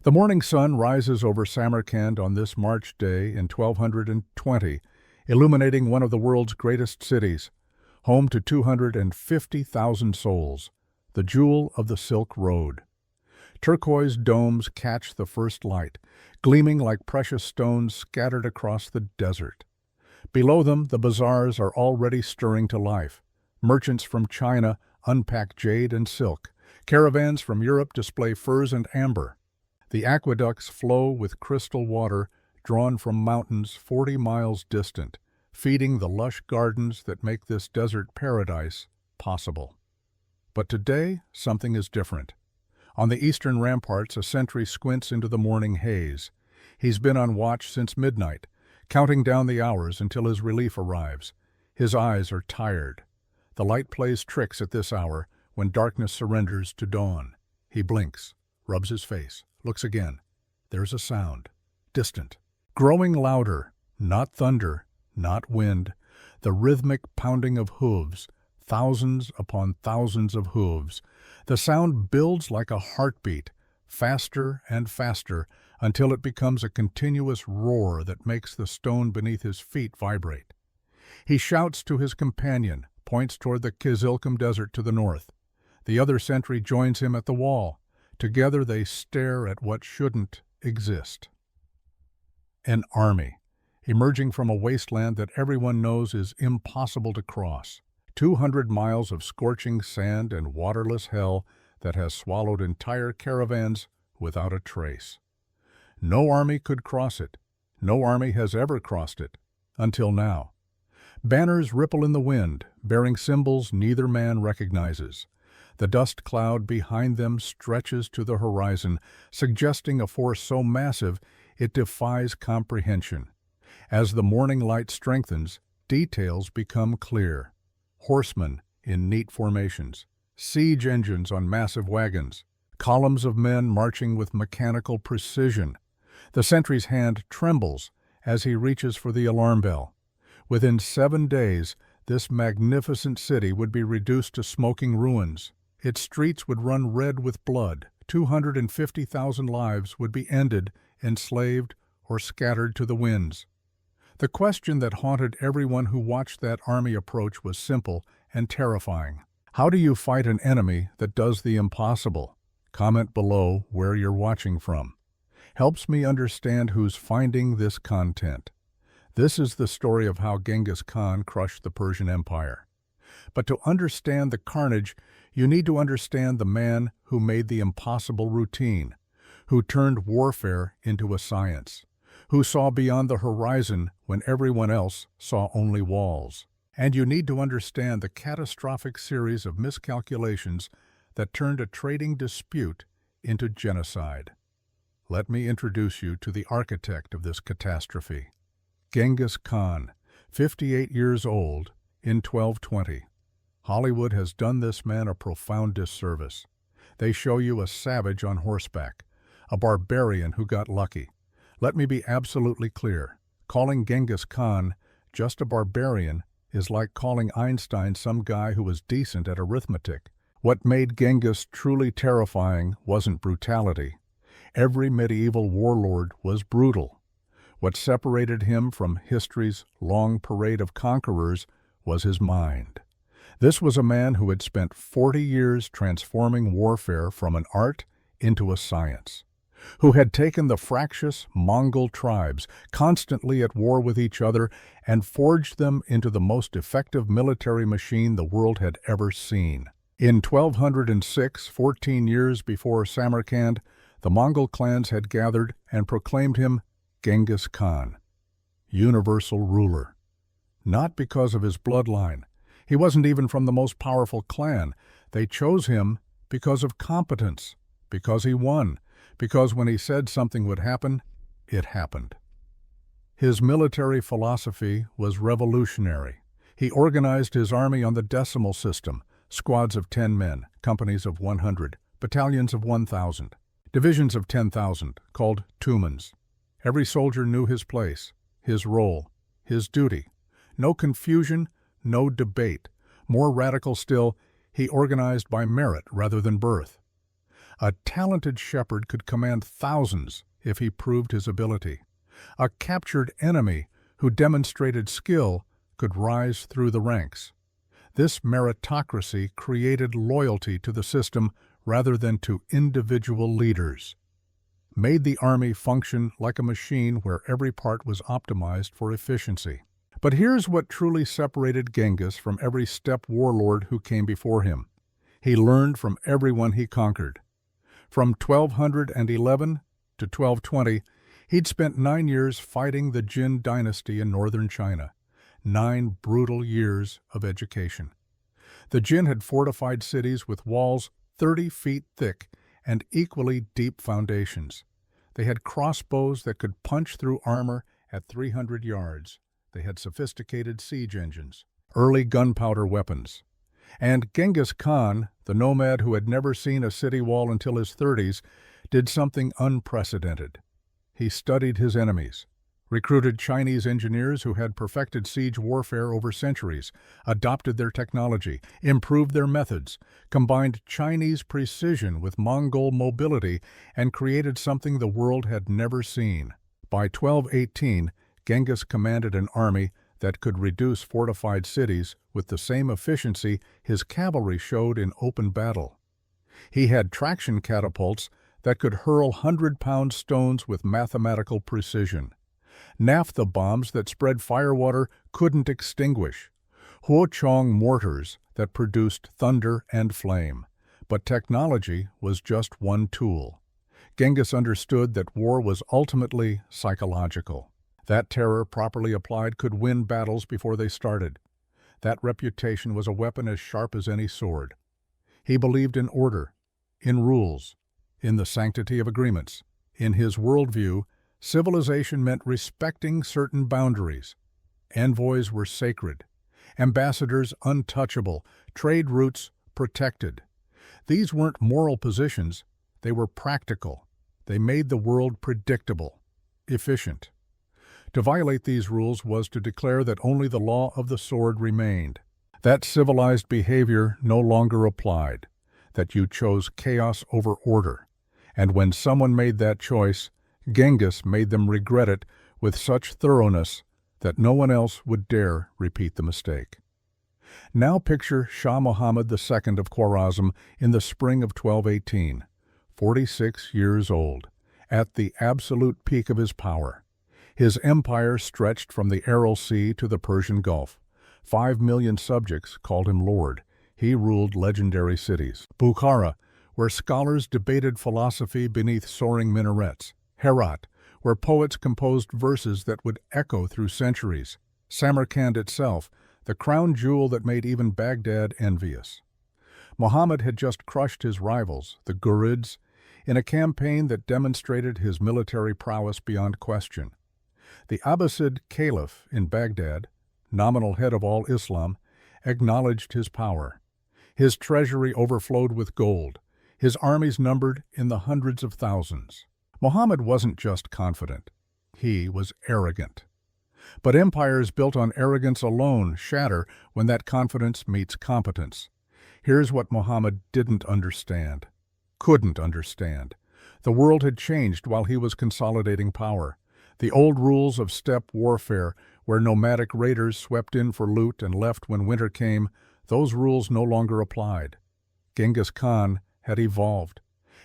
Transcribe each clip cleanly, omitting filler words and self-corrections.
The morning sun rises over Samarkand on this March day in 1220, illuminating one of the world's greatest cities, home to 250,000 souls, the jewel of the Silk Road. Turquoise domes catch the first light, gleaming like precious stones scattered across the desert. Below them, the bazaars are already stirring to life. Merchants from China unpack jade and silk. Caravans from Europe display furs and amber. The aqueducts flow with crystal water drawn from mountains 40 miles distant, feeding the lush gardens that make this desert paradise possible. But today, something is different. On the eastern ramparts, a sentry squints into the morning haze. He's been on watch since midnight, counting down the hours until his relief arrives. His eyes are tired. The light plays tricks at this hour when darkness surrenders to dawn. He blinks, rubs his face, looks again. There's a sound, distant, growing louder, not thunder, not wind, the rhythmic pounding of hooves, thousands upon thousands of hooves. The sound builds like a heartbeat, faster and faster, until it becomes a continuous roar that makes the stone beneath his feet vibrate. He shouts to his companion, points toward the Kizilkum Desert to the north. The other sentry joins him at the wall. Together they stare at what shouldn't exist. An army, emerging from a wasteland that everyone knows is impossible to cross. 200 miles of scorching sand and waterless hell that has swallowed entire caravans without a trace. No army could cross it. No army has ever crossed it, until now. Banners ripple in the wind, bearing symbols neither man recognizes. The dust cloud behind them stretches to the horizon, suggesting a force so massive it defies comprehension. As the morning light strengthens, details become clear. Horsemen in neat formations, siege engines on massive wagons, columns of men marching with mechanical precision. The sentry's hand trembles as he reaches for the alarm bell. Within 7 days, this magnificent city would be reduced to smoking ruins. Its streets would run red with blood. 250,000 lives would be ended, enslaved, or scattered to the winds. The question that haunted everyone who watched that army approach was simple and terrifying. How do you fight an enemy that does the impossible? Comment below where you're watching from. Helps me understand who's finding this content. This is the story of how Genghis Khan crushed the Persian Empire. But to understand the carnage, you need to understand the man who made the impossible routine, who turned warfare into a science, who saw beyond the horizon when everyone else saw only walls. And you need to understand the catastrophic series of miscalculations that turned a trading dispute into genocide. Let me introduce you to the architect of this catastrophe. Genghis Khan, 58 years old, in 1220. Hollywood has done this man a profound disservice. They show you a savage on horseback, a barbarian who got lucky. Let me be absolutely clear. Calling Genghis Khan just a barbarian is like calling Einstein some guy who was decent at arithmetic. What made Genghis truly terrifying wasn't brutality. Every medieval warlord was brutal. What separated him from history's long parade of conquerors was his mind. This was a man who had spent 40 years transforming warfare from an art into a science, who had taken the fractious Mongol tribes, constantly at war with each other, and forged them into the most effective military machine the world had ever seen. In 1206, 14 years before Samarkand, the Mongol clans had gathered and proclaimed him Genghis Khan, universal ruler. Not because of his bloodline. He wasn't even from the most powerful clan. They chose him because of competence, because he won, because when he said something would happen, it happened. His military philosophy was revolutionary. He organized his army on the decimal system, squads of 10 men, companies of 100, battalions of 1,000, divisions of 10,000, called tumans. Every soldier knew his place, his role, his duty. No confusion, no debate. More radical still, he organized by merit rather than birth. A talented shepherd could command thousands if he proved his ability. A captured enemy who demonstrated skill could rise through the ranks. This meritocracy created loyalty to the system rather than to individual leaders, made the army function like a machine where every part was optimized for efficiency. But here's what truly separated Genghis from every steppe warlord who came before him. He learned from everyone he conquered. From 1211 to 1220, he'd spent 9 years fighting the Jin dynasty in northern China. 9 brutal years of education. The Jin had fortified cities with walls 30 feet thick and equally deep foundations. They had crossbows that could punch through armor at 300 yards. They had sophisticated siege engines, early gunpowder weapons. And Genghis Khan, the nomad who had never seen a city wall until his 30s, did something unprecedented. He studied his enemies, recruited Chinese engineers who had perfected siege warfare over centuries, adopted their technology, improved their methods, combined Chinese precision with Mongol mobility, and created something the world had never seen. By 1218, Genghis commanded an army that could reduce fortified cities with the same efficiency his cavalry showed in open battle. He had traction catapults that could hurl 100-pound stones with mathematical precision. Naphtha bombs that spread firewater couldn't extinguish. Huochong mortars that produced thunder and flame. But technology was just one tool. Genghis understood that war was ultimately psychological. That terror, properly applied, could win battles before they started. That reputation was a weapon as sharp as any sword. He believed in order, in rules, in the sanctity of agreements. In his worldview, civilization meant respecting certain boundaries. Envoys were sacred, ambassadors untouchable, trade routes protected. These weren't moral positions, they were practical. They made the world predictable, efficient. To violate these rules was to declare that only the law of the sword remained, that civilized behavior no longer applied, that you chose chaos over order. And when someone made that choice, Genghis made them regret it with such thoroughness that no one else would dare repeat the mistake. Now picture Shah Muhammad II of Khwarazm in the spring of 1218, 46 years old, at the absolute peak of his power. His empire stretched from the Aral Sea to the Persian Gulf. 5 million subjects called him Lord. He ruled legendary cities. Bukhara, where scholars debated philosophy beneath soaring minarets. Herat, where poets composed verses that would echo through centuries. Samarkand itself, the crown jewel that made even Baghdad envious. Muhammad had just crushed his rivals, the Ghurids, in a campaign that demonstrated his military prowess beyond question. The Abbasid Caliph in Baghdad, nominal head of all Islam, acknowledged his power. His treasury overflowed with gold. His armies numbered in the hundreds of thousands. Muhammad wasn't just confident. He was arrogant. But empires built on arrogance alone shatter when that confidence meets competence. Here's what Muhammad didn't understand, couldn't understand. The world had changed while he was consolidating power. The old rules of steppe warfare, where nomadic raiders swept in for loot and left when winter came, those rules no longer applied. Genghis Khan had evolved,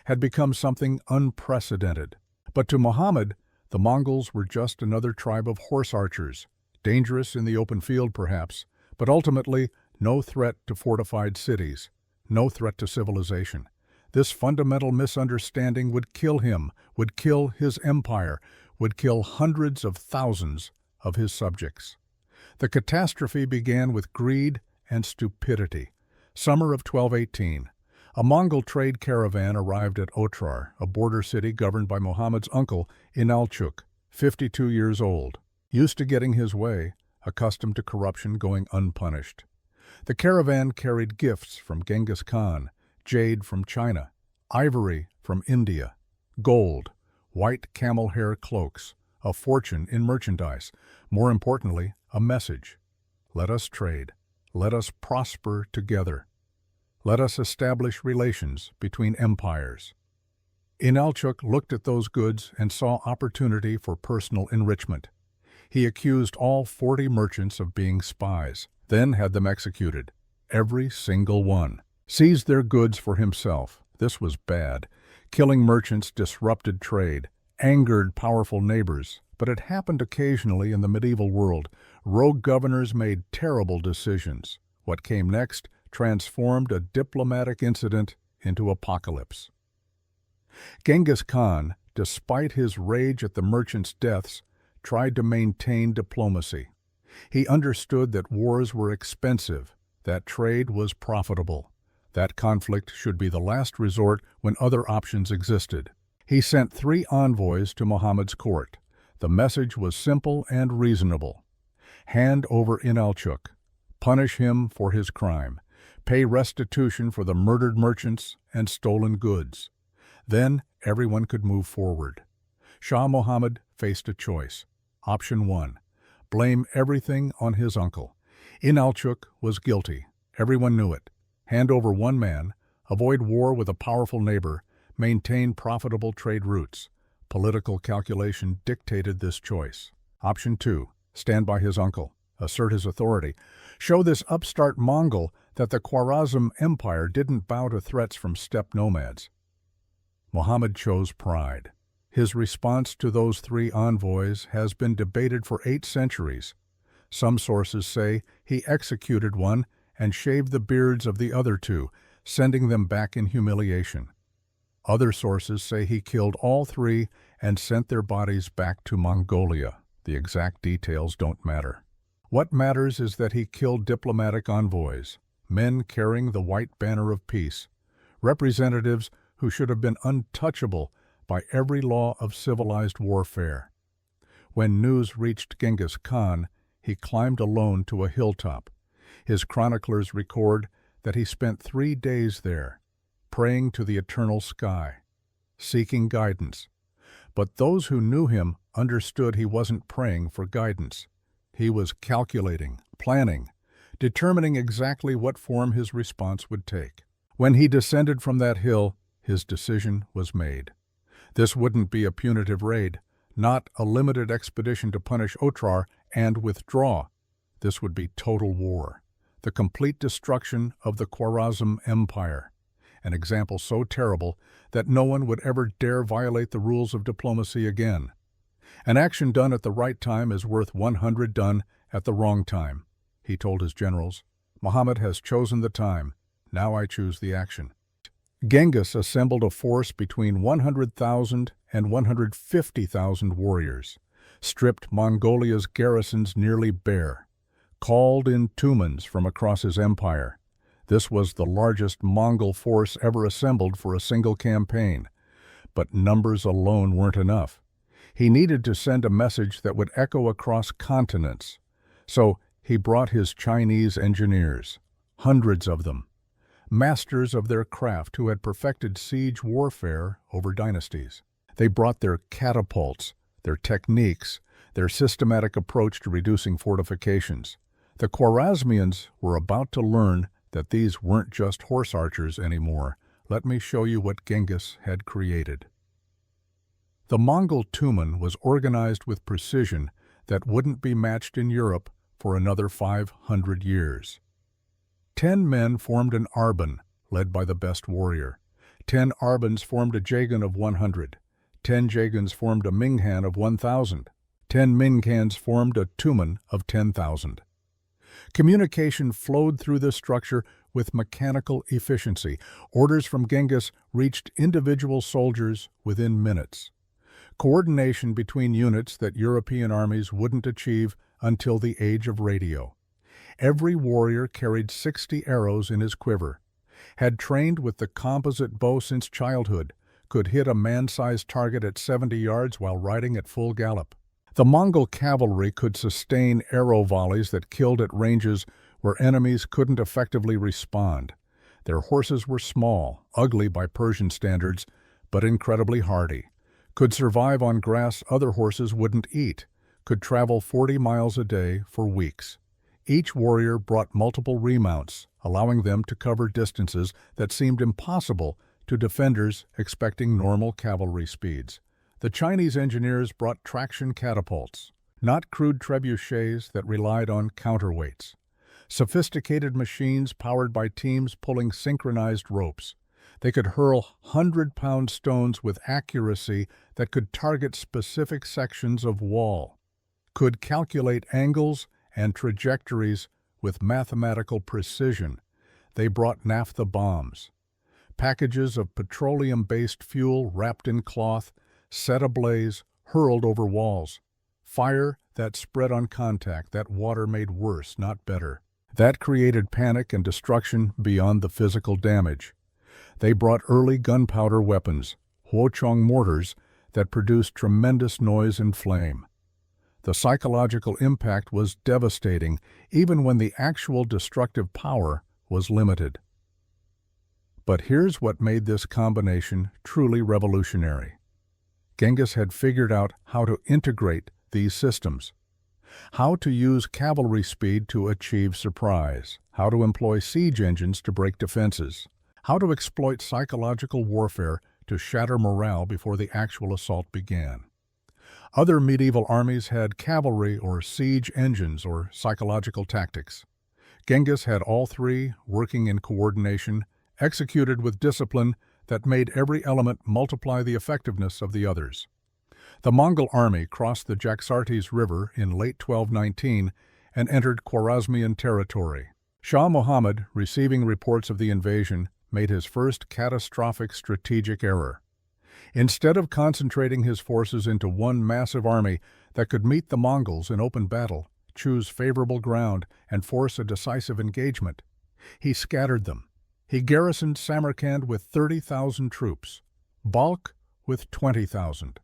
had become something unprecedented. But to Muhammad, the Mongols were just another tribe of horse archers, dangerous in the open field perhaps, but ultimately no threat to fortified cities, no threat to civilization. This fundamental misunderstanding would kill him, would kill his empire, would kill hundreds of thousands of his subjects. The catastrophe began with greed and stupidity. Summer of 1218. A Mongol trade caravan arrived at Otrar, a border city governed by Muhammad's uncle, Inalchuk, 52 years old, used to getting his way, accustomed to corruption going unpunished. The caravan carried gifts from Genghis Khan, jade from China, ivory from India, gold, white camel hair cloaks, a fortune in merchandise, more importantly, a message. Let us trade. Let us prosper together. Let us establish relations between empires. Inalchuk looked at those goods and saw opportunity for personal enrichment. He accused all 40 merchants of being spies, then had them executed, every single one. Seized their goods for himself. This was bad. Killing merchants disrupted trade, angered powerful neighbors, but it happened occasionally in the medieval world. Rogue governors made terrible decisions. What came next transformed a diplomatic incident into apocalypse. Genghis Khan, despite his rage at the merchants' deaths, tried to maintain diplomacy. He understood that wars were expensive, that trade was profitable, that conflict should be the last resort when other options existed. He sent 3 envoys to Muhammad's court. The message was simple and reasonable. Hand over Inalchuk. Punish him for his crime. Pay restitution for the murdered merchants and stolen goods. Then everyone could move forward. Shah Muhammad faced a choice. Option 1. Blame everything on his uncle. Inalchuk was guilty. Everyone knew it. Hand over one man, avoid war with a powerful neighbor, maintain profitable trade routes. Political calculation dictated this choice. Option 2. Stand by his uncle. Assert his authority. Show this upstart Mongol that the Mongol Empire didn't bow to threats from steppe nomads. Muhammad chose pride. His response to those 3 envoys has been debated for 8 centuries. Some sources say he executed one and shaved the beards of the other 2, sending them back in humiliation. Other sources say he killed all 3 and sent their bodies back to Mongolia. The exact details don't matter. What matters is that he killed diplomatic envoys, men carrying the white banner of peace, representatives who should have been untouchable by every law of civilized warfare. When news reached Genghis Khan, he climbed alone to a hilltop. His chroniclers record that he spent 3 days there, praying to the eternal sky, seeking guidance. But those who knew him understood he wasn't praying for guidance. He was calculating, planning, determining exactly what form his response would take. When he descended from that hill, his decision was made. This wouldn't be a punitive raid, not a limited expedition to punish Otrar and withdraw. This would be total war, the complete destruction of the Mongol Empire, an example so terrible that no one would ever dare violate the rules of diplomacy again. An action done at the right time is worth 100 done at the wrong time, he told his generals. Muhammad has chosen the time. Now I choose the action. Genghis assembled a force between 100,000 and 150,000 warriors, stripped Mongolia's garrisons nearly bare, called in Tumans from across his empire. This was the largest Mongol force ever assembled for a single campaign. But numbers alone weren't enough. He needed to send a message that would echo across continents. So he brought his Chinese engineers, hundreds of them, masters of their craft who had perfected siege warfare over dynasties. They brought their catapults, their techniques, their systematic approach to reducing fortifications. The Khwarezmians were about to learn that these weren't just horse archers anymore. Let me show you what Genghis had created. The Mongol Tumen was organized with precision that wouldn't be matched in Europe for another 500 years. 10 men formed an arban, led by the best warrior. 10 arbans formed a jagan of 100. 10 jagans formed a minghan of 1,000. 10 minghans formed a tumen of 10,000. Communication flowed through this structure with mechanical efficiency. Orders from Genghis reached individual soldiers within minutes. Coordination between units that European armies wouldn't achieve until the age of radio. Every warrior carried 60 arrows in his quiver, had trained with the composite bow since childhood, could hit a man-sized target at 70 yards while riding at full gallop. The Mongol cavalry could sustain arrow volleys that killed at ranges where enemies couldn't effectively respond. Their horses were small, ugly by Persian standards, but incredibly hardy, could survive on grass other horses wouldn't eat, could travel 40 miles a day for weeks. Each warrior brought multiple remounts, allowing them to cover distances that seemed impossible to defenders expecting normal cavalry speeds. The Chinese engineers brought traction catapults, not crude trebuchets that relied on counterweights. Sophisticated machines powered by teams pulling synchronized ropes. They could hurl 100-pound stones with accuracy that could target specific sections of wall, could calculate angles and trajectories with mathematical precision. They brought naphtha bombs, packages of petroleum-based fuel wrapped in cloth, set ablaze, hurled over walls. Fire that spread on contact, that water made worse, not better. That created panic and destruction beyond the physical damage. They brought early gunpowder weapons, Huochong mortars, that produced tremendous noise and flame. The psychological impact was devastating, even when the actual destructive power was limited. But here's what made this combination truly revolutionary. Genghis had figured out how to integrate these systems, how to use cavalry speed to achieve surprise, how to employ siege engines to break defenses, how to exploit psychological warfare to shatter morale before the actual assault began. Other medieval armies had cavalry or siege engines or psychological tactics. Genghis had all three working in coordination, executed with discipline that made every element multiply the effectiveness of the others. The Mongol army crossed the Jaxartes River in late 1219 and entered Khwarezmian territory. Shah Muhammad, receiving reports of the invasion, made his first catastrophic strategic error. Instead of concentrating his forces into one massive army that could meet the Mongols in open battle, choose favorable ground, and force a decisive engagement, he scattered them. He garrisoned Samarkand with 30,000 troops, Balkh with 20,000,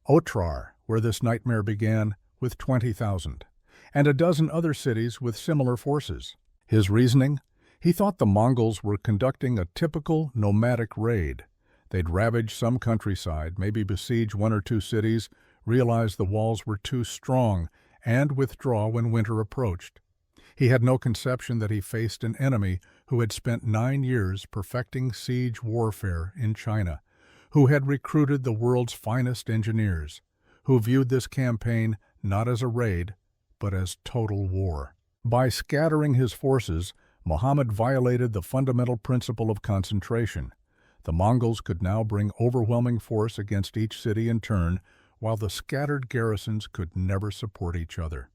Otrar, where this nightmare began, with 20,000, and a dozen other cities with similar forces. His reasoning? He thought the Mongols were conducting a typical nomadic raid. They'd ravage some countryside, maybe besiege one or two cities, realize the walls were too strong, and withdraw when winter approached. He had no conception that he faced an enemy who had spent 9 years perfecting siege warfare in China, who had recruited the world's finest engineers, who viewed this campaign not as a raid, but as total war. By scattering his forces, Muhammad violated the fundamental principle of concentration. The Mongols could now bring overwhelming force against each city in turn, while the scattered garrisons could never support each other.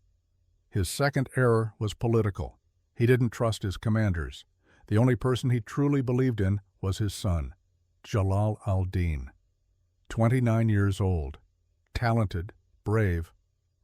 His second error was political. He didn't trust his commanders. The only person he truly believed in was his son, Jalal al-Din. 29 years old, talented, brave,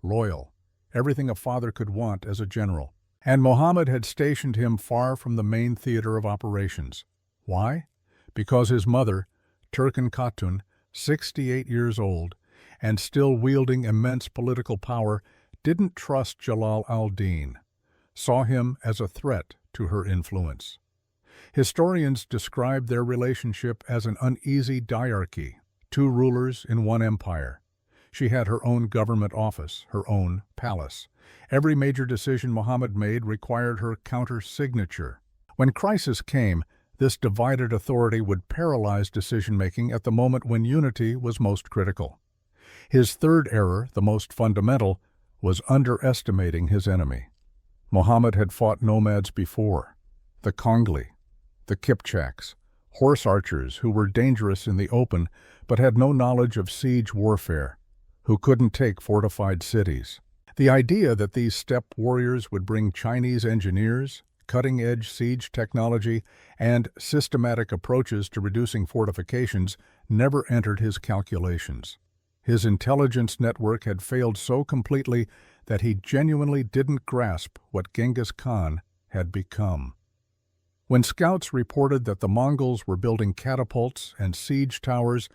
loyal, everything a father could want as a general. And Muhammad had stationed him far from the main theater of operations. Why? Because his mother, Turkan Khatun, 68 years old, and still wielding immense political power, didn't trust Jalal al-Din, saw him as a threat to her influence. Historians describe their relationship as an uneasy diarchy, two rulers in one empire. She had her own government office, her own palace. Every major decision Muhammad made required her counter-signature. When crisis came, this divided authority would paralyze decision-making at the moment when unity was most critical. His third error, the most fundamental, was underestimating his enemy. Muhammad had fought nomads before, the Kongli, the Kipchaks, horse archers who were dangerous in the open but had no knowledge of siege warfare, who couldn't take fortified cities. The idea that these steppe warriors would bring Chinese engineers, cutting-edge siege technology, and systematic approaches to reducing fortifications never entered his calculations. His intelligence network had failed so completely that he genuinely didn't grasp what Genghis Khan had become. When scouts reported that the Mongols were building catapults and siege towers,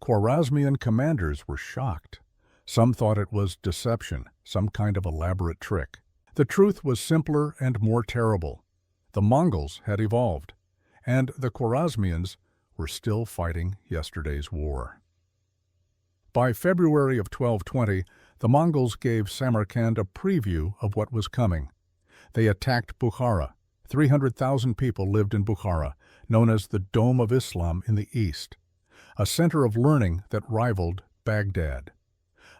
Khwarezmian commanders were shocked. Some thought it was deception, some kind of elaborate trick. The truth was simpler and more terrible. The Mongols had evolved, and the Khwarezmians were still fighting yesterday's war. By February of 1220, the Mongols gave Samarkand a preview of what was coming. They attacked Bukhara. 300,000 people lived in Bukhara, known as the Dome of Islam in the east, a center of learning that rivaled Baghdad.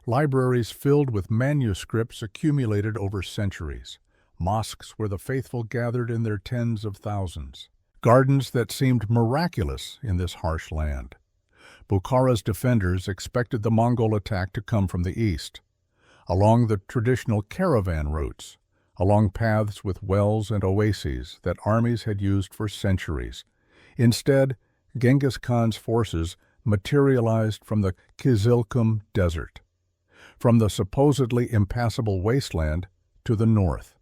Libraries filled with manuscripts accumulated over centuries, mosques where the faithful gathered in their tens of thousands, gardens that seemed miraculous in this harsh land. Bukhara's defenders expected the Mongol attack to come from the east, along the traditional caravan routes, along paths with wells and oases that armies had used for centuries. Instead, Genghis Khan's forces materialized from the Kizilkum Desert, from the supposedly impassable wasteland to the north.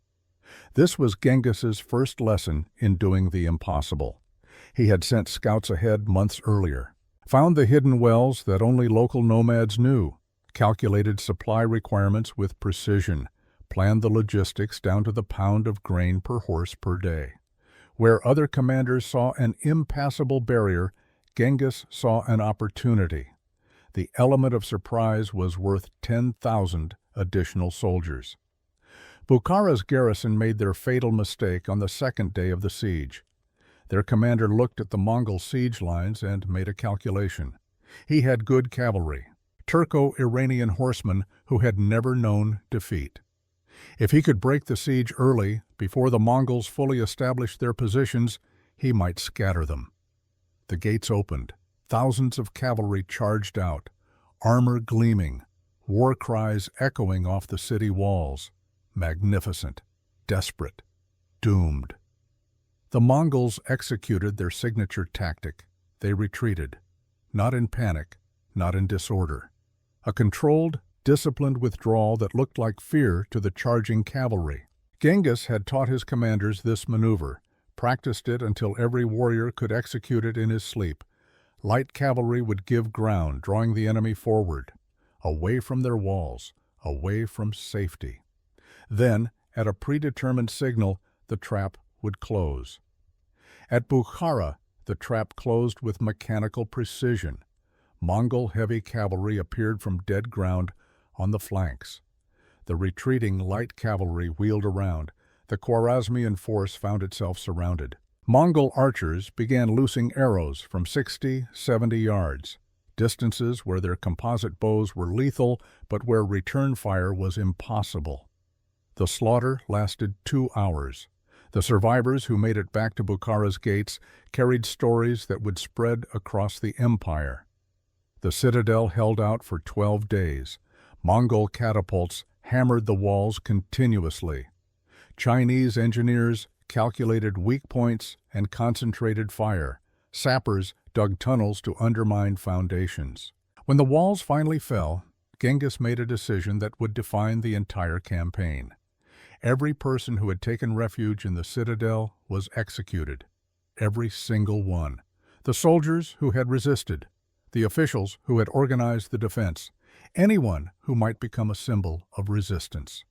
This was Genghis's first lesson in doing the impossible. He had sent scouts ahead months earlier, found the hidden wells that only local nomads knew, calculated supply requirements with precision, planned the logistics down to the pound of grain per horse per day. Where other commanders saw an impassable barrier, Genghis saw an opportunity. The element of surprise was worth 10,000 additional soldiers. Bukhara's garrison made their fatal mistake on the second day of the siege. Their commander looked at the Mongol siege lines and made a calculation. He had good cavalry, Turco-Iranian horsemen who had never known defeat. If he could break the siege early, before the Mongols fully established their positions, he might scatter them. The gates opened. Thousands of cavalry charged out, armor gleaming, war cries echoing off the city walls. Magnificent, desperate, doomed. The Mongols executed their signature tactic. They retreated, not in panic, not in disorder. A controlled, disciplined withdrawal that looked like fear to the charging cavalry. Genghis had taught his commanders this maneuver, practiced it until every warrior could execute it in his sleep. Light cavalry would give ground, drawing the enemy forward, away from their walls, away from safety. Then, at a predetermined signal, the trap would close. At Bukhara, the trap closed with mechanical precision. Mongol heavy cavalry appeared from dead ground on the flanks. The retreating light cavalry wheeled around. The Khwarezmian force found itself surrounded. Mongol archers began loosing arrows from 60, 70 yards, distances where their composite bows were lethal but where return fire was impossible. The slaughter lasted 2 hours. The survivors who made it back to Bukhara's gates carried stories that would spread across the empire. The citadel held out for 12 days. Mongol catapults hammered the walls continuously. Chinese engineers calculated weak points and concentrated fire. Sappers dug tunnels to undermine foundations. When the walls finally fell, Genghis made a decision that would define the entire campaign. Every person who had taken refuge in the citadel was executed. Every single one. The soldiers who had resisted. The officials who had organized the defense. Anyone who might become a symbol of resistance.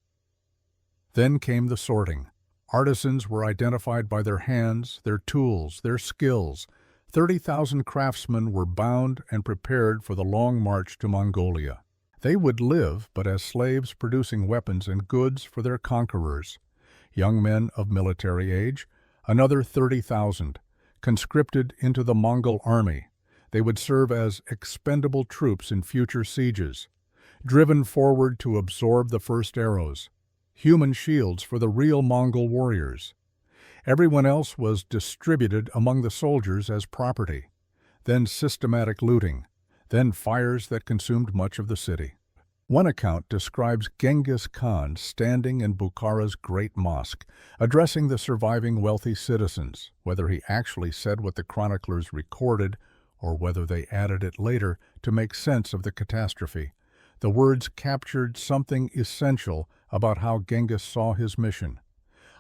Then came the sorting. Artisans were identified by their hands, their tools, their skills. 30,000 craftsmen were bound and prepared for the long march to Mongolia. They would live but as slaves producing weapons and goods for their conquerors. Young men of military age, another 30,000, conscripted into the Mongol army. They would serve as expendable troops in future sieges, driven forward to absorb the first arrows, human shields for the real Mongol warriors. Everyone else was distributed among the soldiers as property, then systematic looting, then fires that consumed much of the city. One account describes Genghis Khan standing in Bukhara's great mosque, addressing the surviving wealthy citizens, whether he actually said what the chroniclers recorded or whether they added it later to make sense of the catastrophe. The words captured something essential about how Genghis saw his mission.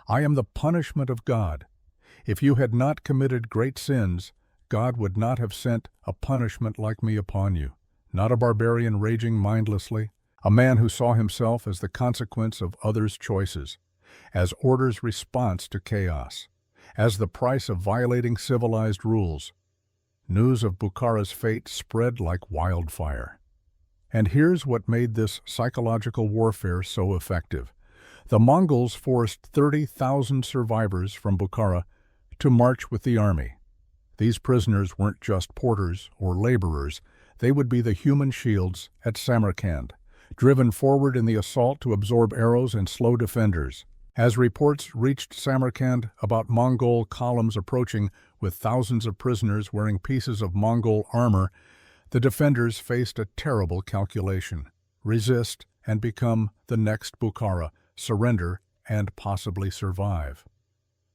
I am the punishment of God. If you had not committed great sins, God would not have sent a punishment like me upon you. Not a barbarian raging mindlessly, a man who saw himself as the consequence of others' choices, as order's response to chaos, as the price of violating civilized rules. News of Bukhara's fate spread like wildfire. And here's what made this psychological warfare so effective. The Mongols forced 30,000 survivors from Bukhara to march with the army. These prisoners weren't just porters or laborers, they would be the human shields at Samarkand, driven forward in the assault to absorb arrows and slow defenders. As reports reached Samarkand about Mongol columns approaching with thousands of prisoners wearing pieces of Mongol armor, the defenders faced a terrible calculation: resist and become the next Bukhara, surrender and possibly survive.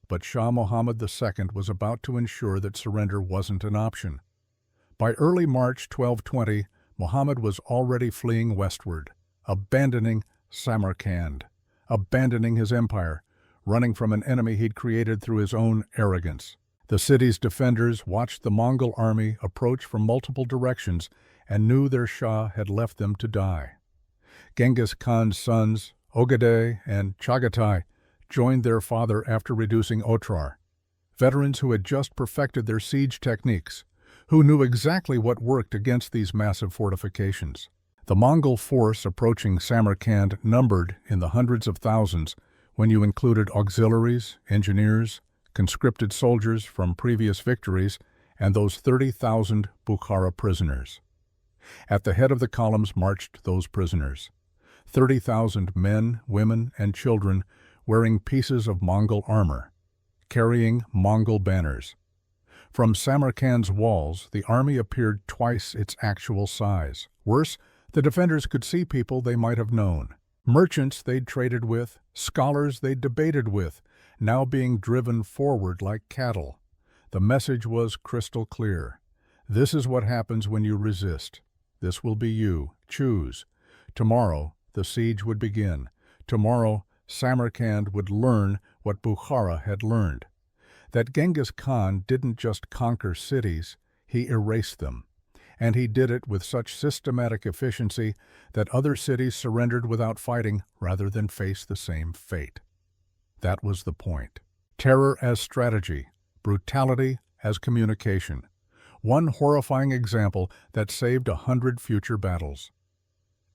But Shah Muhammad II was about to ensure that surrender wasn't an option. By early March 1220, Muhammad was already fleeing westward, abandoning Samarkand, abandoning his empire, running from an enemy he'd created through his own arrogance. The city's defenders watched the Mongol army approach from multiple directions and knew their Shah had left them to die. Genghis Khan's sons, Ogedei and Chagatai, joined their father after reducing Otrar. Veterans who had just perfected their siege techniques, who knew exactly what worked against these massive fortifications. The Mongol force approaching Samarkand numbered in the hundreds of thousands when you included auxiliaries, engineers, conscripted soldiers from previous victories, and those 30,000 Bukhara prisoners. At the head of the columns marched those prisoners, 30,000 men, women, and children wearing pieces of Mongol armor, carrying Mongol banners. From Samarkand's walls, the army appeared twice its actual size. Worse, the defenders could see people they might have known, merchants they'd traded with, scholars they'd debated with, now being driven forward like cattle. The message was crystal clear. This is what happens when you resist. This will be you. Choose. Tomorrow, the siege would begin. Tomorrow, Samarkand would learn what Bukhara had learned: that Genghis Khan didn't just conquer cities, he erased them. And he did it with such systematic efficiency that other cities surrendered without fighting rather than face the same fate. That was the point. Terror as strategy, brutality as communication. One horrifying example that saved 100 future battles.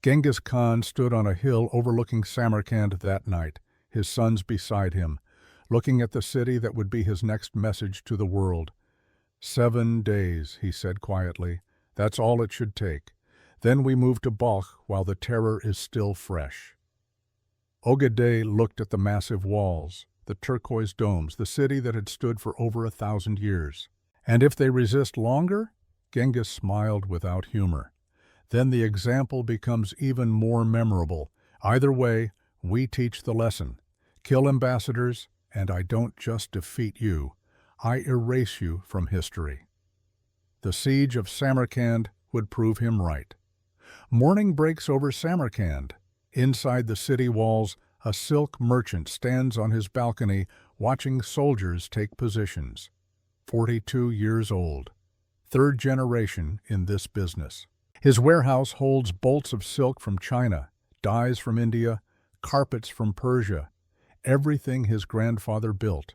Genghis Khan stood on a hill overlooking Samarkand that night, his sons beside him, looking at the city that would be his next message to the world. 7 days, he said quietly. That's all it should take. Then we move to Balkh while the terror is still fresh. Ogedei looked at the massive walls, the turquoise domes, the city that had stood for over 1,000 years. And if they resist longer? Genghis smiled without humor. Then the example becomes even more memorable. Either way, we teach the lesson. Kill ambassadors, and I don't just defeat you, I erase you from history. The siege of Samarkand would prove him right. Morning breaks over Samarkand. Inside the city walls, a silk merchant stands on his balcony watching soldiers take positions. 42 years old, third generation in this business. His warehouse holds bolts of silk from China, dyes from India, carpets from Persia, everything his grandfather built,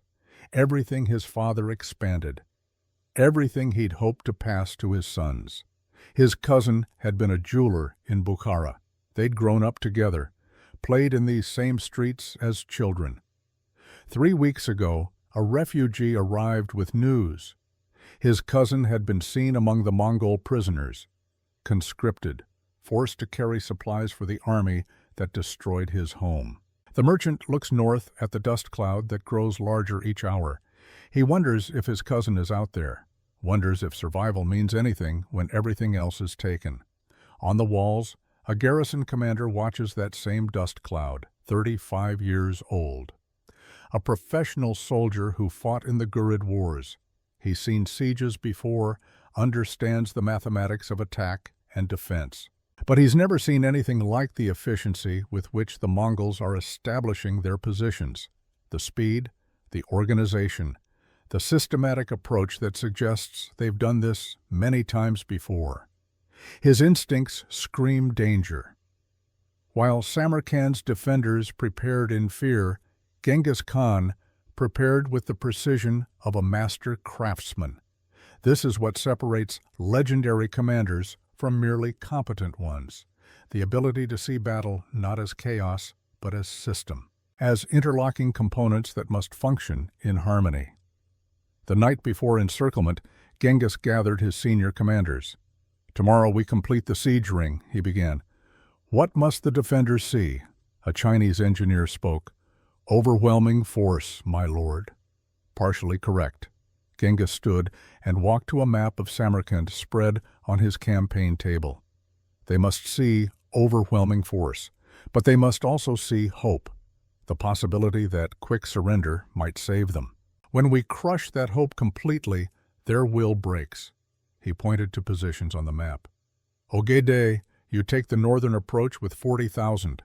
everything his father expanded, everything he'd hoped to pass to his sons. His cousin had been a jeweler in Bukhara. They'd grown up together, played in these same streets as children. 3 weeks ago, a refugee arrived with news. His cousin had been seen among the Mongol prisoners, conscripted, forced to carry supplies for the army that destroyed his home. The merchant looks north at the dust cloud that grows larger each hour. He wonders if his cousin is out there, wonders if survival means anything when everything else is taken. On the walls, a garrison commander watches that same dust cloud, 35 years old. A professional soldier who fought in the Ghurid Wars. He's seen sieges before, understands the mathematics of attack and defense. But he's never seen anything like the efficiency with which the Mongols are establishing their positions. The speed, the organization, the systematic approach that suggests they've done this many times before. His instincts scream danger. While Samarkand's defenders prepared in fear, Genghis Khan prepared with the precision of a master craftsman. This is what separates legendary commanders from merely competent ones: the ability to see battle not as chaos, but as system, as interlocking components that must function in harmony. The night before encirclement, Genghis gathered his senior commanders. "Tomorrow we complete the siege ring," he began. "What must the defenders see?" A Chinese engineer spoke. "Overwhelming force, my lord." Partially correct. Genghis stood and walked to a map of Samarkand spread on his campaign table. They must see overwhelming force, but they must also see hope, the possibility that quick surrender might save them. When we crush that hope completely, their will breaks. He pointed to positions on the map. "Ogedei, you take the northern approach with 40,000.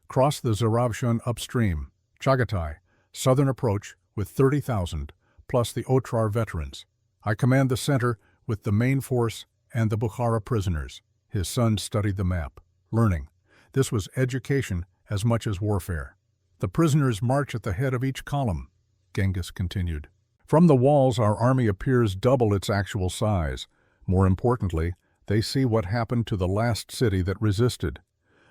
Cross the Zaravshan upstream. Chagatai, southern approach with 30,000, plus the Otrar veterans. I command the center with the main force and the Bukhara prisoners." His son studied the map, learning. This was education as much as warfare. "The prisoners march at the head of each column," Genghis continued. "From the walls our army appears double its actual size. More importantly, they see what happened to the last city that resisted.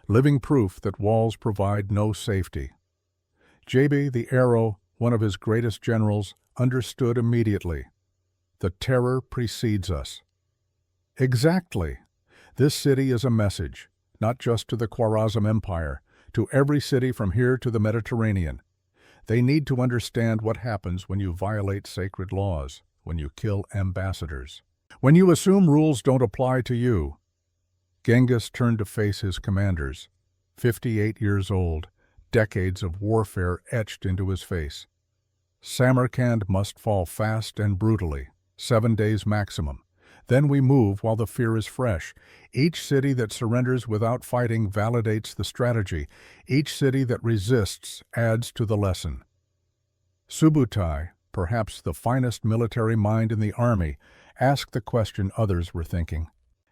Living proof that walls provide no safety." Jabe the Arrow, one of his greatest generals, understood immediately. The terror precedes us. Exactly. This city is a message, not just to the Khwarezm Empire, to every city from here to the Mediterranean. They need to understand what happens when you violate sacred laws, when you kill ambassadors, when you assume rules don't apply to you. Genghis turned to face his commanders, 58 years old, decades of warfare etched into his face. "Samarkand must fall fast and brutally, 7 days maximum. Then we move while the fear is fresh. Each city that surrenders without fighting validates the strategy. Each city that resists adds to the lesson." Subutai, perhaps the finest military mind in the army, asked the question others were thinking.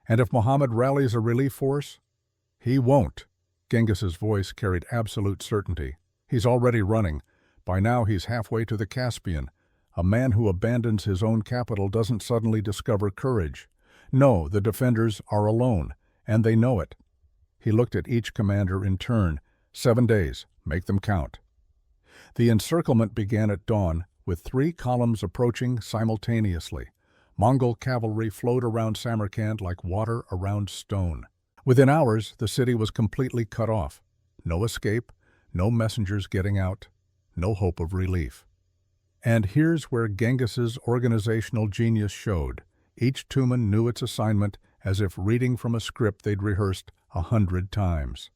"And if Muhammad rallies a relief force?" "He won't." Genghis's voice carried absolute certainty. "He's already running. By now he's halfway to the Caspian. A man who abandons his own capital doesn't suddenly discover courage. No, the defenders are alone, and they know it." He looked at each commander in turn. 7 days. Make them count." The encirclement began at dawn, with 3 columns approaching simultaneously. Mongol cavalry flowed around Samarkand like water around stone. Within hours, the city was completely cut off. No escape, no messengers getting out, no hope of relief. And here's where Genghis's organizational genius showed. Each Tumen knew its assignment as if reading from a script they'd rehearsed 100 times.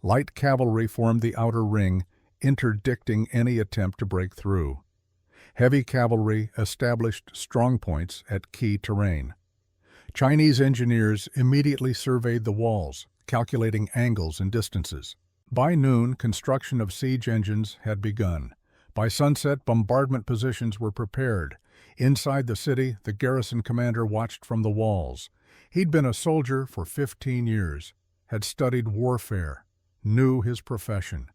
Light cavalry formed the outer ring, interdicting any attempt to break through. Heavy cavalry established strongpoints at key terrain. Chinese engineers immediately surveyed the walls, calculating angles and distances. By noon, construction of siege engines had begun. By sunset, bombardment positions were prepared. Inside the city, the garrison commander watched from the walls. He'd been a soldier for 15 years, had studied warfare, knew his profession.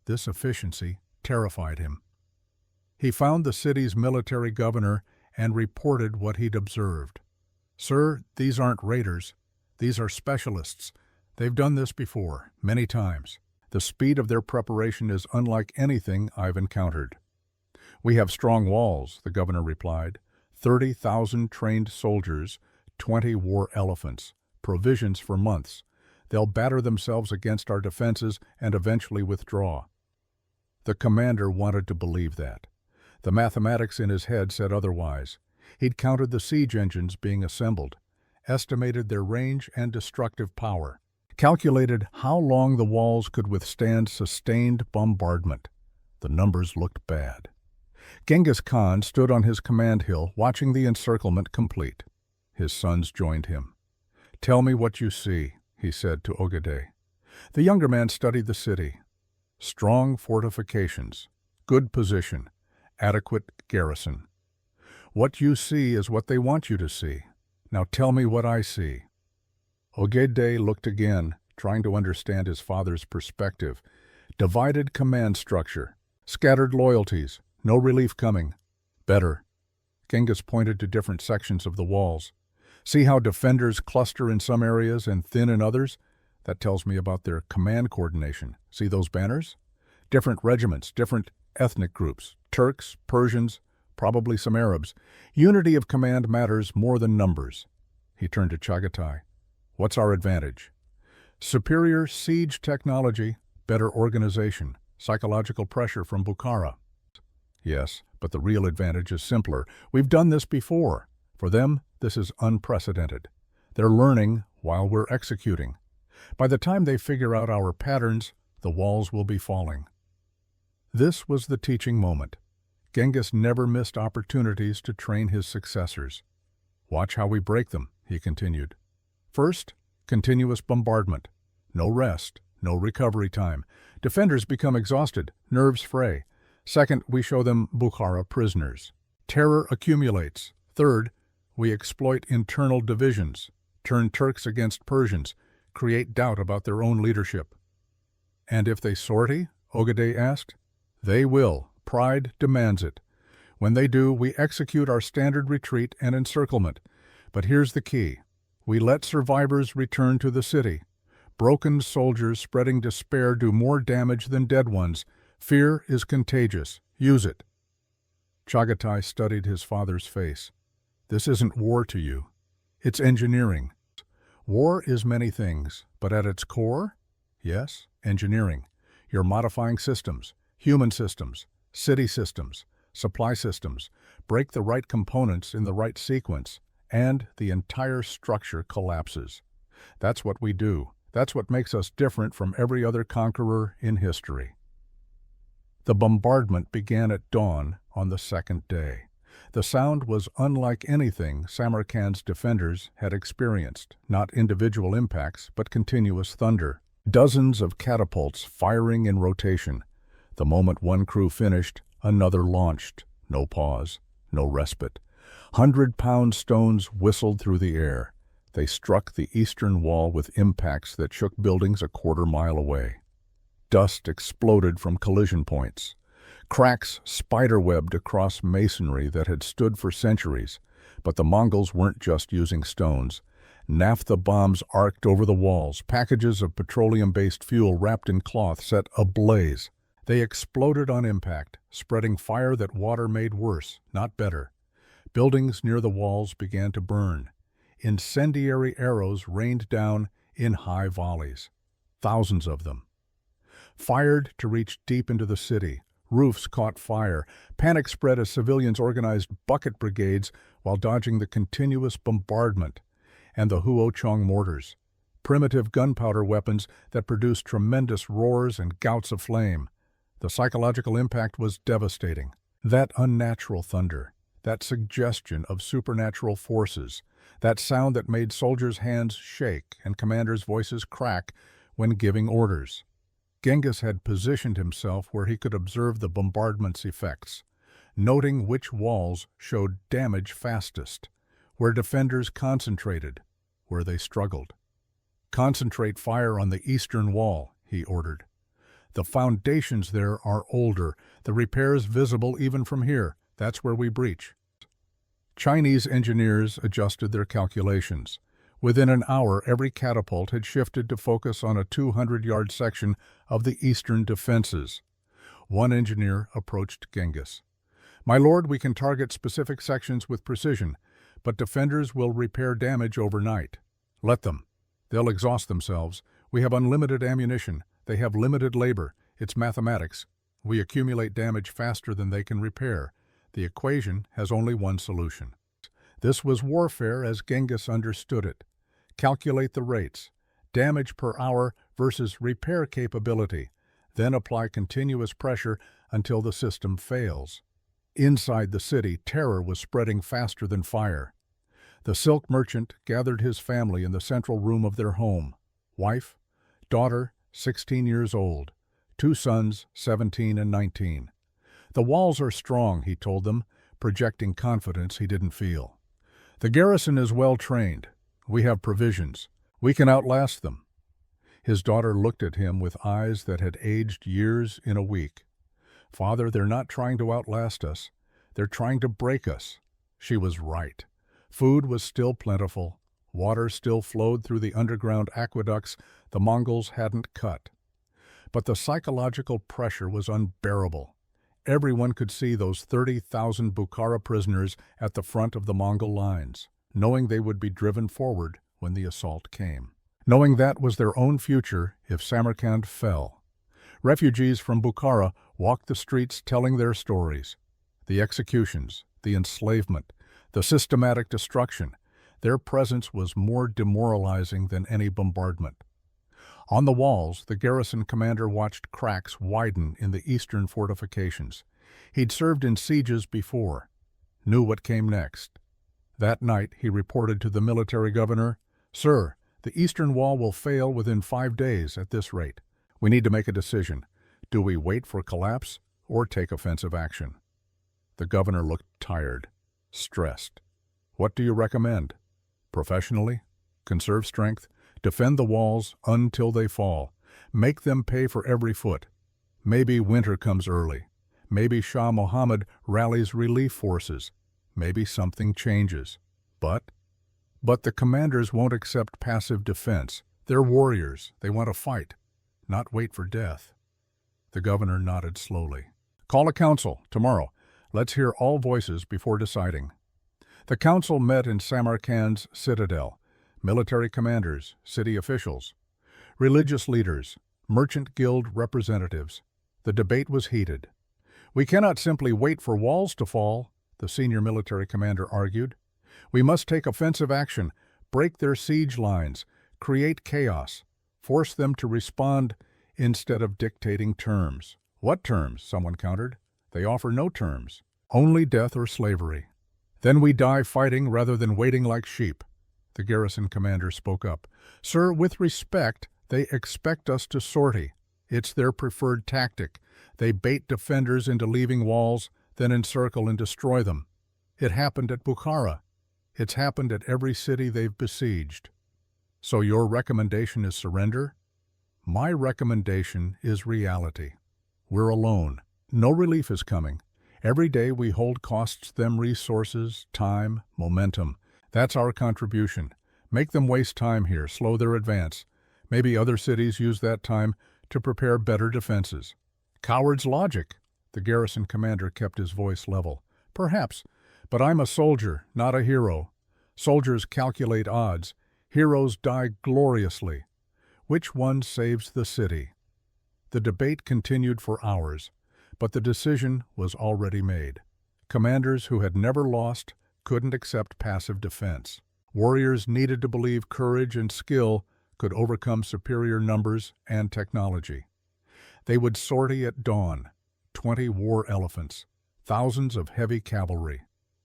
This efficiency terrified him. He found the city's military governor and reported what he'd observed. "Sir, these aren't raiders. These are specialists. They've done this before, many times. The speed of their preparation is unlike anything I've encountered." "We have strong walls," the governor replied. 30,000 trained soldiers, 20 war elephants, provisions for months. They'll batter themselves against our defenses and eventually withdraw." The commander wanted to believe that. The mathematics in his head said otherwise. He'd counted the siege engines being assembled, estimated their range and destructive power, calculated how long the walls could withstand sustained bombardment. The numbers looked bad. Genghis Khan stood on his command hill watching the encirclement complete. His sons joined him. "Tell me what you see," he said to Ogedei. The younger man studied the city. Strong fortifications, good position, adequate garrison. "What you see is what they want you to see. Now tell me what I see." Ogedei looked again, trying to understand his father's perspective. Divided command structure, scattered loyalties, no relief coming. "Better." Genghis pointed to different sections of the walls. "See how defenders cluster in some areas and thin in others? That tells me about their command coordination. See those banners? Different regiments, different ethnic groups, Turks, Persians, probably some Arabs. Unity of command matters more than numbers. He turned to Chagatai. What's our advantage? Superior siege technology, better organization, psychological pressure from Bukhara. Yes, but the real advantage is simpler. We've done this before. For them, this is unprecedented. They're learning while we're executing. By the time they figure out our patterns, the walls will be falling. This was the teaching moment. Genghis never missed opportunities to train his successors. Watch how we break them, he continued. First, continuous bombardment. No rest, no recovery time. Defenders become exhausted, nerves fray. Second, we show them Bukhara prisoners. Terror accumulates. Third, we exploit internal divisions, turn Turks against Persians, create doubt about their own leadership. And if they sortie? Ogedei asked. They will. Pride demands it. When they do, we execute our standard retreat and encirclement. But here's the key. We let survivors return to the city. Broken soldiers spreading despair do more damage than dead ones. Fear is contagious. Use it. Chagatai studied his father's face. This isn't war to you. It's engineering. War is many things, but at its core, yes, engineering. You're modifying systems, human systems, city systems, supply systems. Break the right components in the right sequence, and the entire structure collapses. That's what we do. That's what makes us different from every other conqueror in history. The bombardment began at dawn on the second day. The sound was unlike anything Samarkand's defenders had experienced, not individual impacts, but continuous thunder. Dozens of catapults firing in rotation. The moment one crew finished, another launched. No pause, no respite. 100-pound stones whistled through the air. They struck the eastern wall with impacts that shook buildings a quarter-mile away. Dust exploded from collision points. Cracks spiderwebbed across masonry that had stood for centuries. But the Mongols weren't just using stones. Naphtha bombs arced over the walls. Packages of petroleum-based fuel wrapped in cloth set ablaze. They exploded on impact, spreading fire that water made worse, not better. Buildings near the walls began to burn. Incendiary arrows rained down in high volleys. Thousands of them. Fired to reach deep into the city. Roofs caught fire. Panic spread as civilians organized bucket brigades while dodging the continuous bombardment. And the Huochong mortars, primitive gunpowder weapons that produced tremendous roars and gouts of flame. The psychological impact was devastating. That unnatural thunder, that suggestion of supernatural forces, that sound that made soldiers' hands shake and commanders' voices crack when giving orders. Genghis had positioned himself where he could observe the bombardment's effects, noting which walls showed damage fastest, where defenders concentrated, where they struggled. Concentrate fire on the eastern wall, he ordered. The foundations there are older, the repairs visible even from here. That's where we breach. Chinese engineers adjusted their calculations. Within an hour, every catapult had shifted to focus on a 200-yard section of the eastern defenses. One engineer approached Genghis. "My lord, we can target specific sections with precision, but defenders will repair damage overnight. Let them. They'll exhaust themselves. We have unlimited ammunition. They have limited labor. It's mathematics. We accumulate damage faster than they can repair. The equation has only one solution." This was warfare as Genghis understood it. Calculate the rates. Damage per hour versus repair capability. Then apply continuous pressure until the system fails. Inside the city, terror was spreading faster than fire. The silk merchant gathered his family in the central room of their home. Wife, daughter, 16 years old. 2 sons, 17 and 19. "The walls are strong," he told them, projecting confidence he didn't feel. "The garrison is well trained. We have provisions. We can outlast them." His daughter looked at him with eyes that had aged years in a week. "Father, they're not trying to outlast us. They're trying to break us." She was right. Food was still plentiful. Water still flowed through the underground aqueducts the Mongols hadn't cut. But the psychological pressure was unbearable. everyone could see those 30,000 Bukhara prisoners at the front of the Mongol lines, knowing they would be driven forward when the assault came. Knowing that was their own future if Samarkand fell. Refugees from Bukhara walked the streets telling their stories. The executions, the enslavement, the systematic destruction. Their presence was more demoralizing than any bombardment. On the walls, the garrison commander watched cracks widen in the eastern fortifications. He'd served in sieges before, knew what came next. That night, he reported to the military governor, "Sir, the eastern wall will fail within 5 days at this rate. We need to make a decision. Do we wait for collapse or take offensive action?" The governor looked tired, stressed. "What do you recommend? Professionally? Conserve strength? Defend the walls until they fall. Make them pay for every foot. Maybe winter comes early. Maybe Shah Mohammed rallies relief forces. Maybe something changes. But the commanders won't accept passive defense. They're warriors. They want to fight, not wait for death." The governor nodded slowly. "Call a council tomorrow. Let's hear all voices before deciding." The council met in Samarkand's citadel. Military commanders, city officials, religious leaders, merchant guild representatives. The debate was heated. "We cannot simply wait for walls to fall," the senior military commander argued. "We must take offensive action, break their siege lines, create chaos, force them to respond instead of dictating terms." "What terms?" someone countered. "They offer no terms, only death or slavery." "Then we die fighting rather than waiting like sheep." The garrison commander spoke up. "Sir, with respect, they expect us to sortie. It's their preferred tactic. They bait defenders into leaving walls, then encircle and destroy them. It happened at Bukhara. It's happened at every city they've besieged." "So your recommendation is surrender?" "My recommendation is reality. We're alone. No relief is coming. Every day we hold costs them resources, time, momentum. That's our contribution. Make them waste time here, slow their advance. Maybe other cities use that time to prepare better defenses." "Coward's logic." The garrison commander kept his voice level. "Perhaps, but I'm a soldier, not a hero. Soldiers calculate odds. Heroes die gloriously. Which one saves the city?" The debate continued for hours, but the decision was already made. Commanders who had never lost couldn't accept passive defense. Warriors needed to believe courage and skill could overcome superior numbers and technology. They would sortie at dawn, 20 war elephants, thousands of heavy cavalry.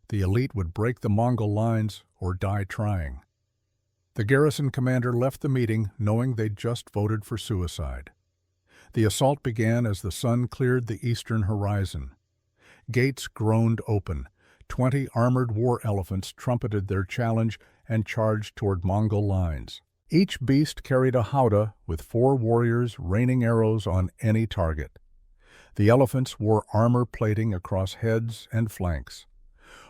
The elite would break the Mongol lines or die trying. The garrison commander left the meeting knowing they'd just voted for suicide. The assault began as the sun cleared the eastern horizon. Gates groaned open. 20 armored war elephants trumpeted their challenge and charged toward Mongol lines. Each beast carried a howdah with 4 warriors raining arrows on any target. The elephants wore armor plating across heads and flanks.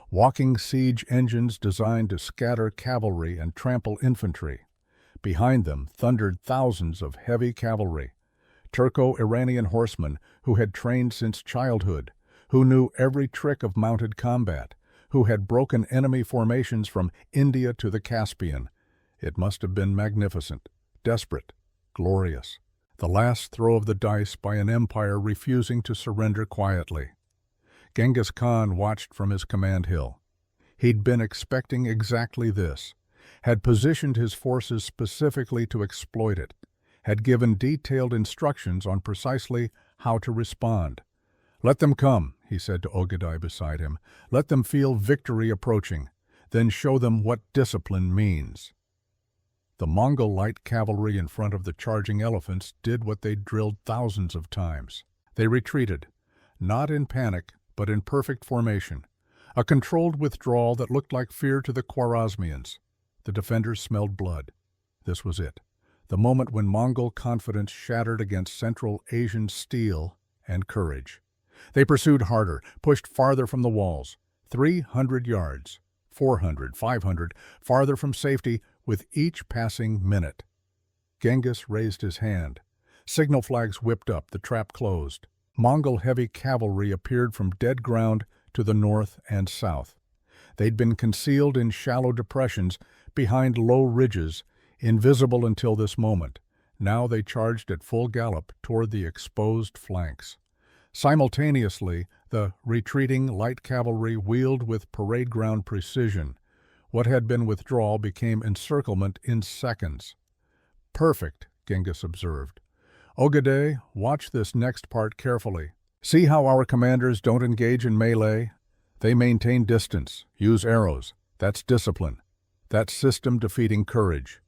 Walking siege engines designed to scatter cavalry and trample infantry. Behind them thundered thousands of heavy cavalry, Turco-Iranian horsemen who had trained since childhood, who knew every trick of mounted combat, who had broken enemy formations from India to the Caspian. It must have been magnificent, desperate, glorious. The last throw of the dice by an empire refusing to surrender quietly. Genghis Khan watched from his command hill. He'd been expecting exactly this, had positioned his forces specifically to exploit it, had given detailed instructions on precisely how to respond. "Let them come," he said to Ogedai beside him. "Let them feel victory approaching. Then show them what discipline means." The Mongol light cavalry in front of the charging elephants did what they'd drilled thousands of times. They retreated, not in panic, but in perfect formation, a controlled withdrawal that looked like fear to the Khwarezmians. The defenders smelled blood. This was it, the moment when Mongol confidence shattered against Central Asian steel and courage. They pursued harder, pushed farther from the walls, 300 yards, 400, 500, farther from safety with each passing minute. Genghis raised his hand. Signal flags whipped up, the trap closed. Mongol heavy cavalry appeared from dead ground to the north and south. They'd been concealed in shallow depressions behind low ridges, invisible until this moment. Now they charged at full gallop toward the exposed flanks. Simultaneously, the retreating light cavalry wheeled with parade ground precision. What had been withdrawal became encirclement in seconds. "Perfect," Genghis observed. "Ogedei, watch this next part carefully. See how our commanders don't engage in melee? They maintain distance, use arrows. That's discipline. That's system-defeating courage."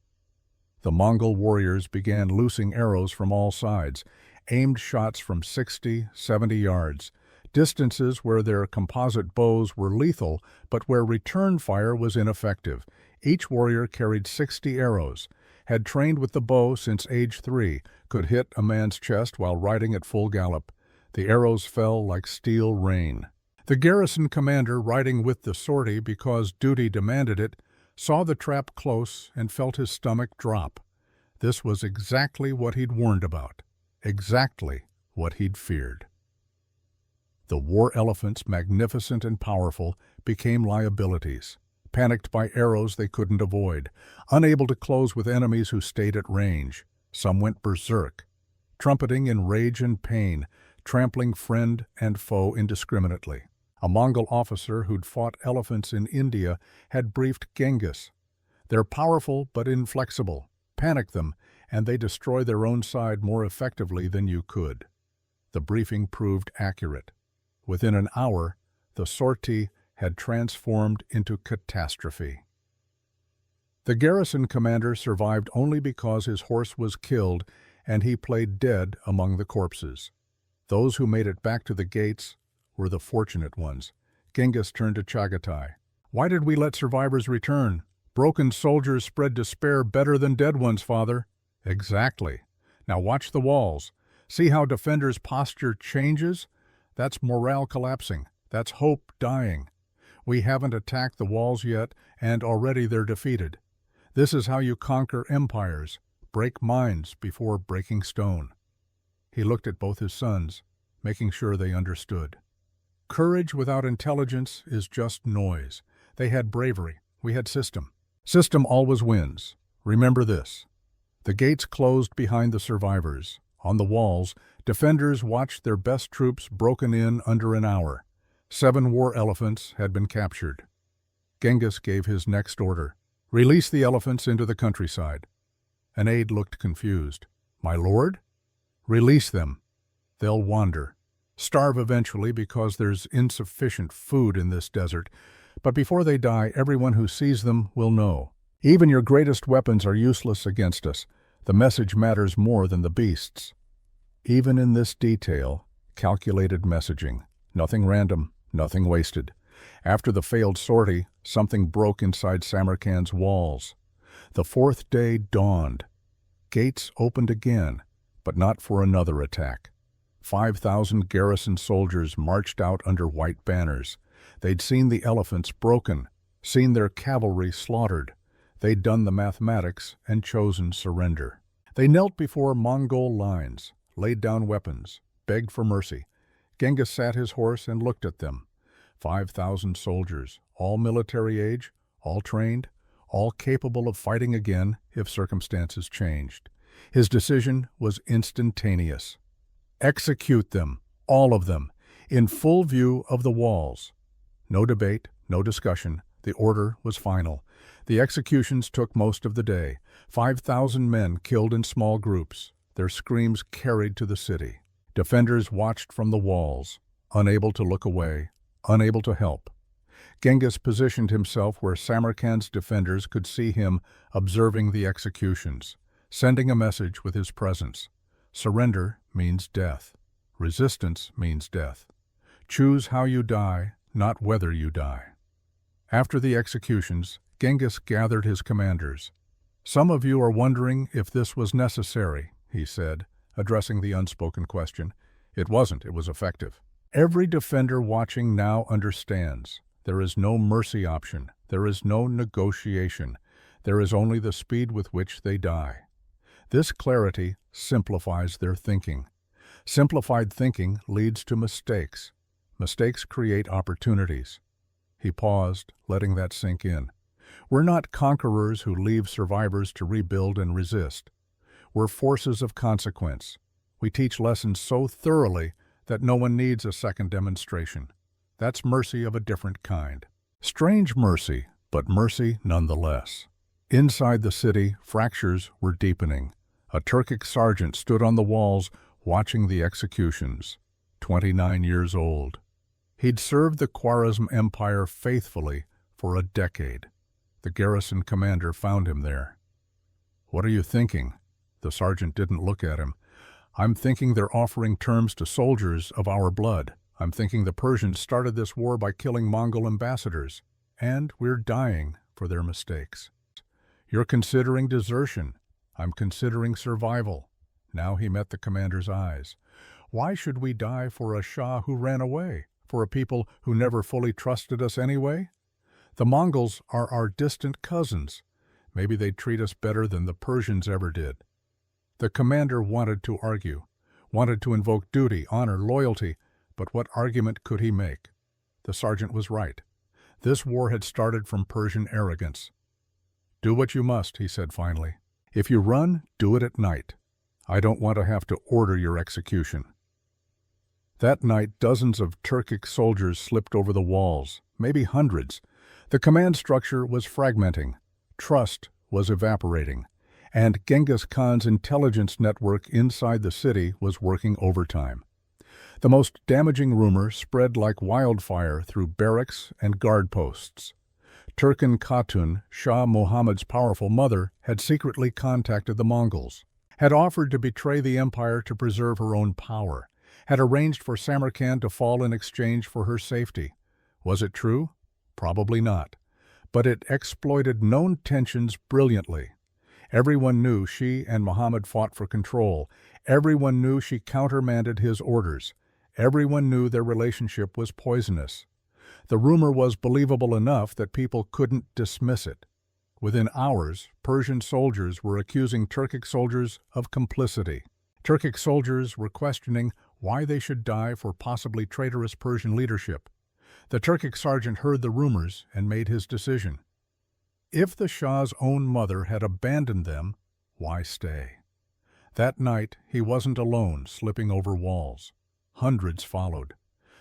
The Mongol warriors began loosing arrows from all sides, aimed shots from 60, 70 yards, distances where their composite bows were lethal but where return fire was ineffective. Each warrior carried 60 arrows, had trained with the bow since age 3, could hit a man's chest while riding at full gallop. The arrows fell like steel rain. The garrison commander, riding with the sortie because duty demanded it, saw the trap close and felt his stomach drop. This was exactly what he'd warned about, exactly what he'd feared. The war elephants, magnificent and powerful, became liabilities, panicked by arrows they couldn't avoid, unable to close with enemies who stayed at range. Some went berserk, trumpeting in rage and pain, trampling friend and foe indiscriminately. A Mongol officer who'd fought elephants in India had briefed Genghis. "They're powerful but inflexible. Panic them, and they destroy their own side more effectively than you could." The briefing proved accurate. Within an hour, the sortie had transformed into catastrophe. The garrison commander survived only because his horse was killed and he played dead among the corpses. Those who made it back to the gates were the fortunate ones. Genghis turned to Chagatai. "Why did we let survivors return? Broken soldiers spread despair better than dead ones, father." "Exactly. Now watch the walls. See how defenders' posture changes? That's morale collapsing. That's hope dying. We haven't attacked the walls yet, and already they're defeated. This is how you conquer empires. Break minds before breaking stone." He looked at both his sons, making sure they understood. Courage without intelligence is just noise. They had bravery. We had system. System always wins. Remember this. The gates closed behind the survivors. On the walls, defenders watched their best troops broken in under an hour. 7 war elephants had been captured. Genghis gave his next order. "Release the elephants into the countryside." An aide looked confused. "My lord?" "Release them. They'll wander. Starve eventually because there's insufficient food in this desert. But before they die, everyone who sees them will know. Even your greatest weapons are useless against us. The message matters more than the beasts." Even in this detail, calculated messaging. Nothing random, nothing wasted. After the failed sortie, something broke inside Samarkand's walls. The 4th day dawned. Gates opened again, but not for another attack. 5,000 garrison soldiers marched out under white banners. They'd seen the elephants broken, seen their cavalry slaughtered. They'd done the mathematics and chosen surrender. They knelt before Mongol lines, laid down weapons, begged for mercy. Genghis sat his horse and looked at them. 5,000 soldiers, all military age, all trained, all capable of fighting again if circumstances changed. His decision was instantaneous. Execute them, all of them, in full view of the walls. No debate, no discussion. The order was final. The executions took most of the day. 5,000 men killed in small groups, their screams carried to the city. Defenders watched from the walls, unable to look away, unable to help. Genghis positioned himself where Samarkand's defenders could see him observing the executions, sending a message with his presence. Surrender means death. Resistance means death. Choose how you die, not whether you die. After the executions, Genghis gathered his commanders. "Some of you are wondering if this was necessary," he said, addressing the unspoken question. "It wasn't, it was effective. Every defender watching now understands. There is no mercy option. There is no negotiation. There is only the speed with which they die." This clarity simplifies their thinking. Simplified thinking leads to mistakes. Mistakes create opportunities. He paused, letting that sink in. We're not conquerors who leave survivors to rebuild and resist. We're forces of consequence. We teach lessons so thoroughly that no one needs a second demonstration. That's mercy of a different kind. Strange mercy, but mercy nonetheless. Inside the city, fractures were deepening. A Turkic sergeant stood on the walls watching the executions, 29 years old. He'd served the Khwarezm Empire faithfully for a decade. The garrison commander found him there. "What are you thinking?" The sergeant didn't look at him. "I'm thinking they're offering terms to soldiers of our blood. I'm thinking the Persians started this war by killing Mongol ambassadors, and we're dying for their mistakes. You're considering desertion. I'm considering survival." Now he met the commander's eyes. "Why should we die for a Shah who ran away? For a people who never fully trusted us anyway? The Mongols are our distant cousins. Maybe they'd treat us better than the Persians ever did." The commander wanted to argue, wanted to invoke duty, honor, loyalty, but what argument could he make? The sergeant was right. This war had started from Persian arrogance. "Do what you must," he said finally. "If you run, do it at night. I don't want to have to order your execution." That night, dozens of Turkic soldiers slipped over the walls, maybe hundreds. The command structure was fragmenting. Trust was evaporating. And Genghis Khan's intelligence network inside the city was working overtime. The most damaging rumor spread like wildfire through barracks and guard posts. Turkin Khatun, Shah Muhammad's powerful mother, had secretly contacted the Mongols, had offered to betray the empire to preserve her own power, had arranged for Samarkand to fall in exchange for her safety. Was it true? Probably not. But it exploited known tensions brilliantly. Everyone knew she and Muhammad fought for control. Everyone knew she countermanded his orders. Everyone knew their relationship was poisonous. The rumor was believable enough that people couldn't dismiss it. Within hours, Persian soldiers were accusing Turkic soldiers of complicity. Turkic soldiers were questioning why they should die for possibly traitorous Persian leadership. The Turkic sergeant heard the rumors and made his decision. If the Shah's own mother had abandoned them, why stay? That night, he wasn't alone, slipping over walls. Hundreds followed.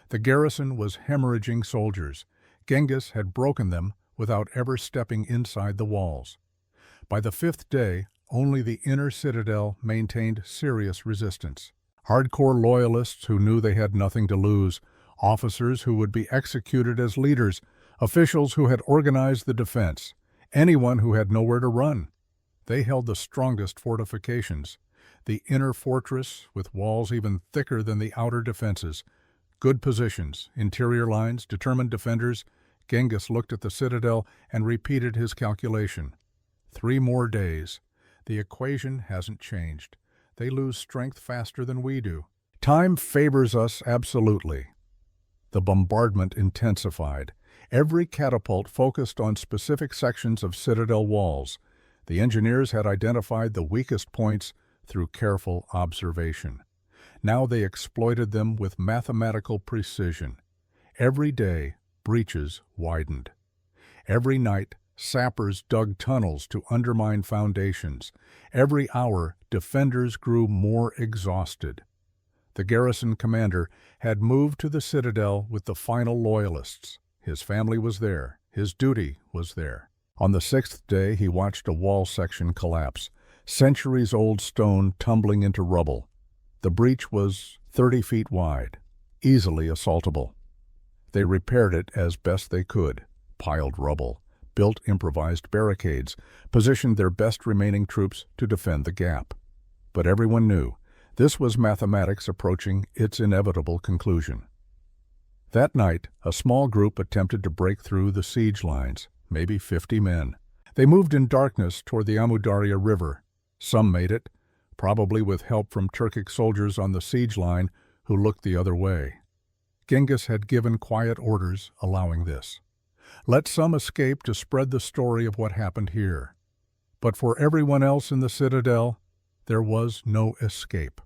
The garrison was hemorrhaging soldiers. Genghis had broken them without ever stepping inside the walls. By the fifth day, only the inner citadel maintained serious resistance. Hardcore loyalists who knew they had nothing to lose, officers who would be executed as leaders, officials who had organized the defense, anyone who had nowhere to run. They held the strongest fortifications, the inner fortress with walls even thicker than the outer defenses. Good positions, interior lines, determined defenders. Genghis looked at the citadel and repeated his calculation. 3 more days. The equation hasn't changed. They lose strength faster than we do. Time favors us absolutely. The bombardment intensified. Every catapult focused on specific sections of citadel walls. The engineers had identified the weakest points through careful observation. Now they exploited them with mathematical precision. Every day, breaches widened. Every night, sappers dug tunnels to undermine foundations. Every hour, defenders grew more exhausted. The garrison commander had moved to the citadel with the final loyalists. His family was there. His duty was there. On the 6th day, he watched a wall section collapse, centuries-old stone tumbling into rubble. The breach was 30 feet wide, easily assaultable. They repaired it as best they could, piled rubble, built improvised barricades, positioned their best remaining troops to defend the gap. But everyone knew this was mathematics approaching its inevitable conclusion. That night, a small group attempted to break through the siege lines, maybe 50 men. They moved in darkness toward the Amudarya River. Some made it, probably with help from Turkic soldiers on the siege line who looked the other way. Genghis had given quiet orders allowing this. Let some escape to spread the story of what happened here. But for everyone else in the citadel, there was no escape.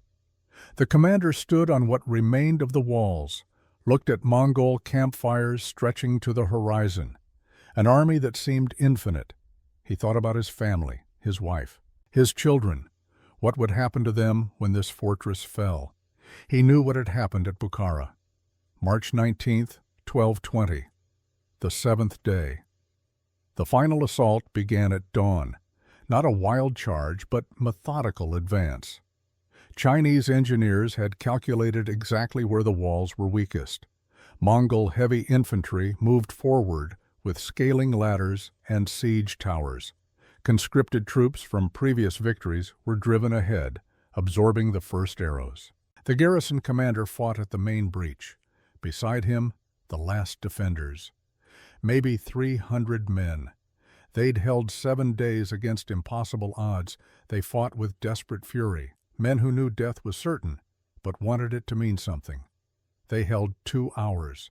The commander stood on what remained of the walls, looked at Mongol campfires stretching to the horizon, an army that seemed infinite. He thought about his family, his wife, his children. What would happen to them when this fortress fell? He knew what had happened at Bukhara. March 19th, 1220, the seventh day. The final assault began at dawn, not a wild charge, but methodical advance. Chinese engineers had calculated exactly where the walls were weakest. Mongol heavy infantry moved forward with scaling ladders and siege towers. Conscripted troops from previous victories were driven ahead, absorbing the first arrows. The garrison commander fought at the main breach. Beside him, the last defenders. Maybe 300 men. They'd held 7 days against impossible odds. They fought with desperate fury. Men who knew death was certain, but wanted it to mean something. They held 2 hours.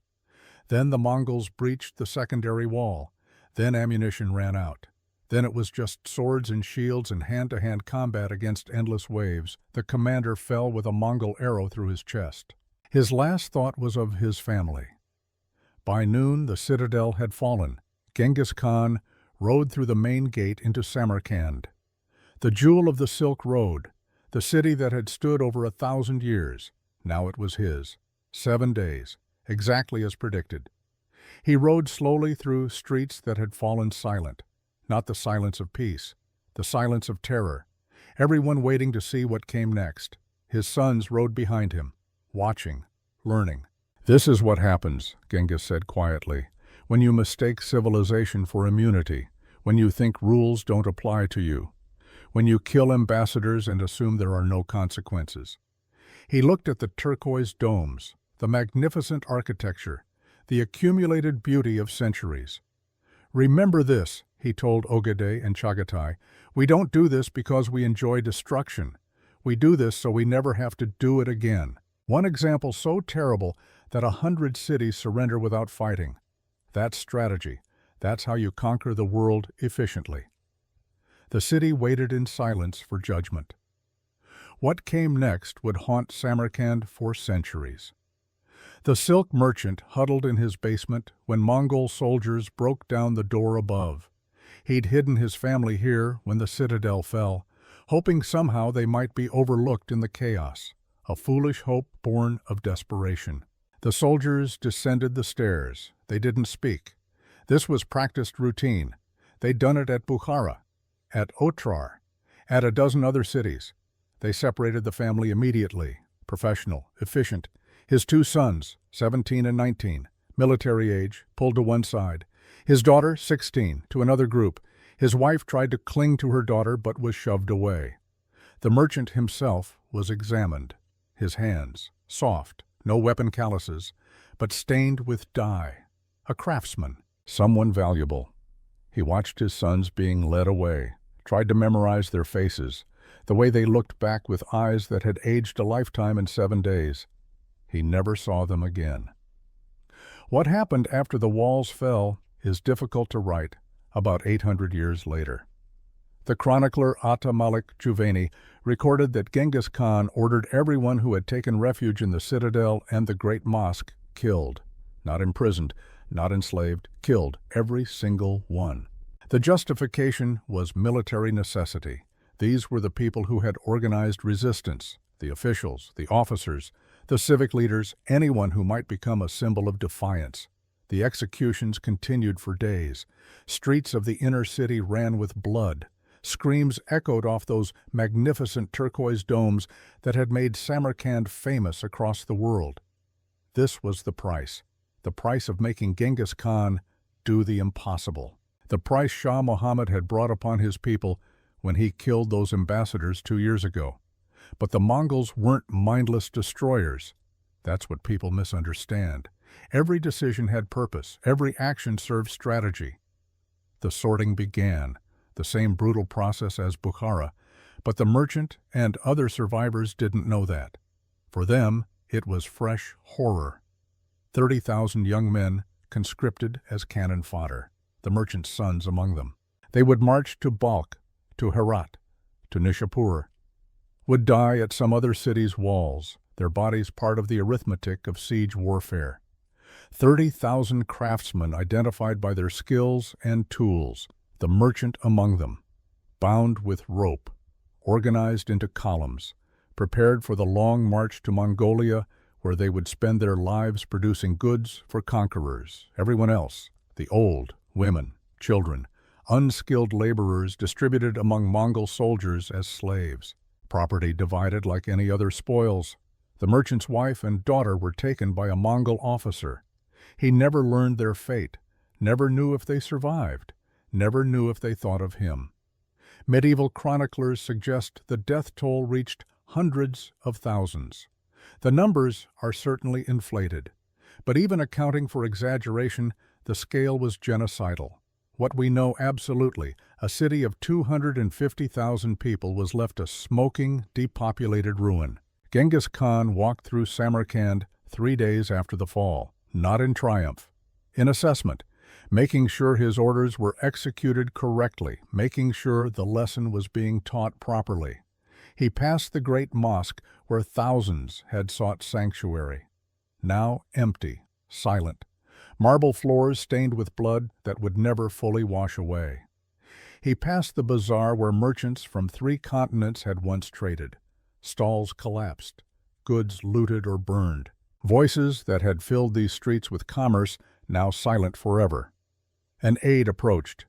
Then the Mongols breached the secondary wall. Then ammunition ran out. Then it was just swords and shields and hand-to-hand combat against endless waves. The commander fell with a Mongol arrow through his chest. His last thought was of his family. By noon, the citadel had fallen. Genghis Khan rode through the main gate into Samarkand, the jewel of the Silk Road, the city that had stood over 1,000 years. Now it was his. 7 days, exactly as predicted. He rode slowly through streets that had fallen silent, not the silence of peace, the silence of terror, everyone waiting to see what came next. His sons rode behind him, watching, learning. "This is what happens," Genghis said quietly, "when you mistake civilization for immunity, when you think rules don't apply to you, when you kill ambassadors and assume there are no consequences." He looked at the turquoise domes, the magnificent architecture, the accumulated beauty of centuries. "Remember this," he told Ogedei and Chagatai, "we don't do this because we enjoy destruction. We do this so we never have to do it again." One example so terrible that 100 cities surrender without fighting. That's strategy. That's how you conquer the world efficiently. The city waited in silence for judgment. What came next would haunt Samarkand for centuries. The silk merchant huddled in his basement when Mongol soldiers broke down the door above. He'd hidden his family here when the citadel fell, hoping somehow they might be overlooked in the chaos, a foolish hope born of desperation. The soldiers descended the stairs. They didn't speak. This was practiced routine. They'd done it at Bukhara, at Otrar, at a dozen other cities. They separated the family immediately, professional, efficient. His 2 sons, 17 and 19, military age, pulled to one side. His daughter, 16, to another group. His wife tried to cling to her daughter but was shoved away. The merchant himself was examined. His hands, soft, no weapon calluses, but stained with dye. A craftsman, someone valuable. He watched his sons being led away, tried to memorize their faces, the way they looked back with eyes that had aged a lifetime in 7 days. He never saw them again. What happened after the walls fell is difficult to write about 800 years later. The chronicler Atta Malik Juvayni recorded that Genghis Khan ordered everyone who had taken refuge in the citadel and the great mosque killed, not imprisoned, not enslaved, killed, every single one. The justification was military necessity. These were the people who had organized resistance, the officials, the officers, the civic leaders, anyone who might become a symbol of defiance. The executions continued for days. Streets of the inner city ran with blood. Screams echoed off those magnificent turquoise domes that had made Samarkand famous across the world. This was the price of making Genghis Khan do the impossible. The price Shah Muhammad had brought upon his people when he killed those ambassadors 2 years ago. But the Mongols weren't mindless destroyers. That's what people misunderstand. Every decision had purpose. Every action served strategy. The sorting began, the same brutal process as Bukhara, but the merchant and other survivors didn't know that. For them, it was fresh horror. 30,000 young men conscripted as cannon fodder, the merchant's sons among them. They would march to Balkh, to Herat, to Nishapur. would die at some other city's walls, their bodies part of the arithmetic of siege warfare. 30,000 craftsmen identified by their skills and tools, the merchant among them, bound with rope, organized into columns, prepared for the long march to Mongolia, where they would spend their lives producing goods for conquerors. Everyone else, the old, women, children, unskilled laborers distributed among Mongol soldiers as slaves. Property divided like any other spoils. The merchant's wife and daughter were taken by a Mongol officer. He never learned their fate, never knew if they survived, never knew if they thought of him. Medieval chroniclers suggest the death toll reached hundreds of thousands. The numbers are certainly inflated, but even accounting for exaggeration, the scale was genocidal. What we know absolutely, a city of 250,000 people was left a smoking, depopulated ruin. Genghis Khan walked through Samarkand 3 days after the fall, not in triumph, in assessment, making sure his orders were executed correctly, making sure the lesson was being taught properly. He passed the great mosque where thousands had sought sanctuary. Now empty, silent, marble floors stained with blood that would never fully wash away. He passed the bazaar where merchants from 3 continents had once traded. Stalls collapsed, goods looted or burned. Voices that had filled these streets with commerce now silent forever. An aide approached.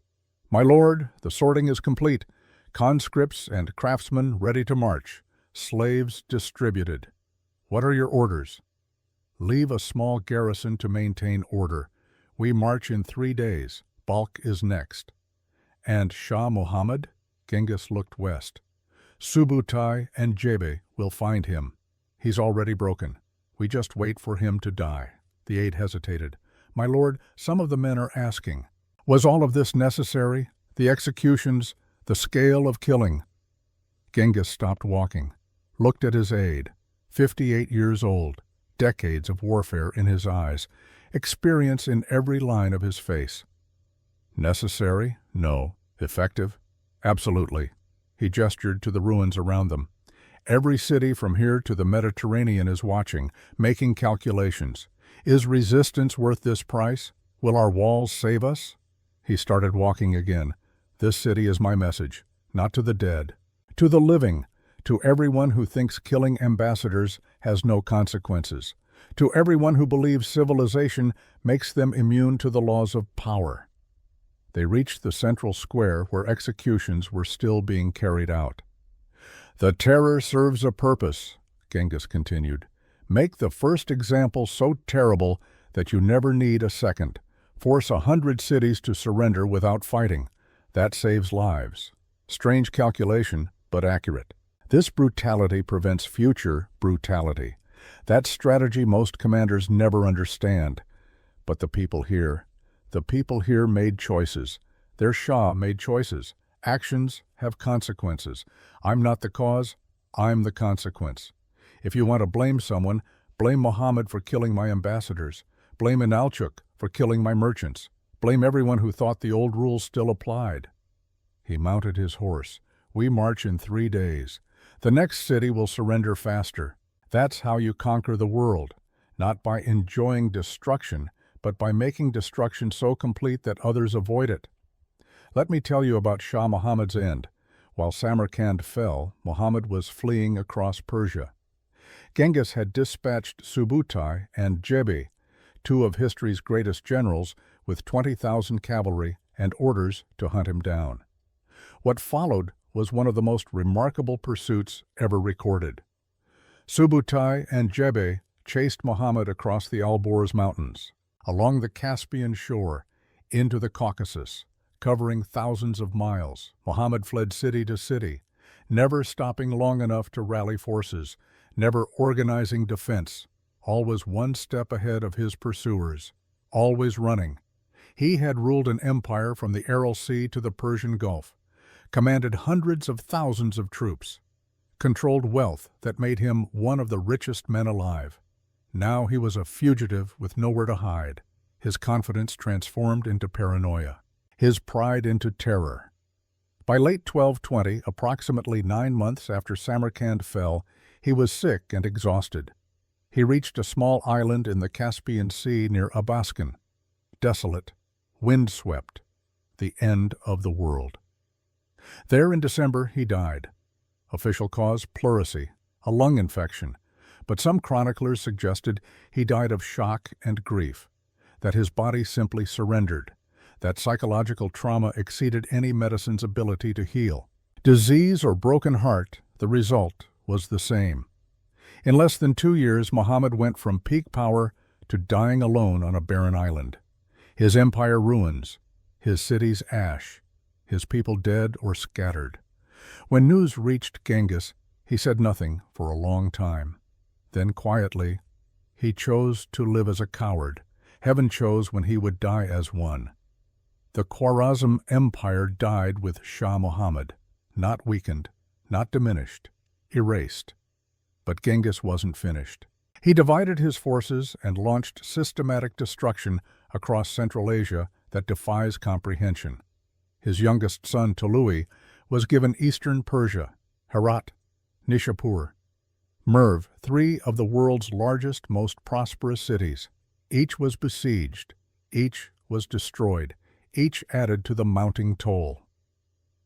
"My lord, the sorting is complete. Conscripts and craftsmen ready to march. Slaves distributed. What are your orders?" "Leave a small garrison to maintain order. We march in 3 days. Balkh is next." "And Shah Muhammad?" Genghis looked west. "Subutai and Jebe will find him. He's already broken. We just wait for him to die." The aide hesitated. "My lord, some of the men are asking, was all of this necessary? The executions, the scale of killing?" Genghis stopped walking, looked at his aide, 58 years old, decades of warfare in his eyes, experience in every line of his face. "Necessary? No. Effective? Absolutely." He gestured to the ruins around them. "Every city from here to the Mediterranean is watching, making calculations. Is resistance worth this price? Will our walls save us?" He started walking again. "This city is my message, not to the dead, to the living, to everyone who thinks killing ambassadors has no consequences, to everyone who believes civilization makes them immune to the laws of power." They reached the central square where executions were still being carried out. "The terror serves a purpose," Genghis continued. "Make the first example so terrible that you never need a second. Force 100 cities to surrender without fighting. That saves lives. Strange calculation, but accurate. This brutality prevents future brutality. That strategy most commanders never understand. But the people here made choices. Their Shah made choices. Actions have consequences. I'm not the cause, I'm the consequence. If you want to blame someone, blame Muhammad for killing my ambassadors. Blame Inalchuk for killing my merchants. Blame everyone who thought the old rules still applied." He mounted his horse. "We march in 3 days. The next city will surrender faster. That's how you conquer the world, not by enjoying destruction, but by making destruction so complete that others avoid it. Let me tell you about Shah Muhammad's end. While Samarkand fell, Muhammad was fleeing across Persia. Genghis had dispatched Subutai and Jebe, 2 of history's greatest generals, with 20,000 cavalry and orders to hunt him down. What followed was one of the most remarkable pursuits ever recorded. Subutai and Jebe chased Muhammad across the Alborz Mountains, along the Caspian shore, into the Caucasus, covering thousands of miles. Muhammad fled city to city, never stopping long enough to rally forces, never organizing defense, always one step ahead of his pursuers, always running. He had ruled an empire from the Aral Sea to the Persian Gulf, commanded hundreds of thousands of troops, controlled wealth that made him one of the richest men alive. Now he was a fugitive with nowhere to hide, his confidence transformed into paranoia, his pride into terror. By late 1220, approximately 9 months after Samarkand fell, he was sick and exhausted. He reached a small island in the Caspian Sea near Abaskan. Desolate, windswept, the end of the world. There in December he died. Official cause, pleurisy, a lung infection, but some chroniclers suggested he died of shock and grief, that his body simply surrendered, that psychological trauma exceeded any medicine's ability to heal. Disease or broken heart, the result was the same. In less than 2 years, Muhammad went from peak power to dying alone on a barren island. His empire ruins, his cities ash, his people dead or scattered. When news reached Genghis, he said nothing for a long time. Then quietly, he chose to live as a coward. Heaven chose when he would die as one. The Khwarezm Empire died with Shah Muhammad, not weakened, not diminished, erased. But Genghis wasn't finished. He divided his forces and launched systematic destruction across Central Asia that defies comprehension. His youngest son, Tolui, was given eastern Persia, Herat, Nishapur, Merv, 3 of the world's largest, most prosperous cities. Each was besieged, each was destroyed, each added to the mounting toll.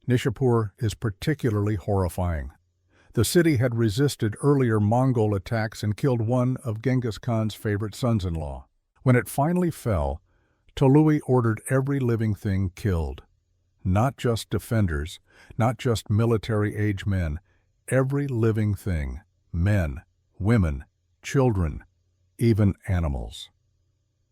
Nishapur is particularly horrifying. The city had resisted earlier Mongol attacks and killed one of Genghis Khan's favorite sons-in-law. When it finally fell, Tolui ordered every living thing killed. Not just defenders, not just military-age men, every living thing, men, women, children, even animals.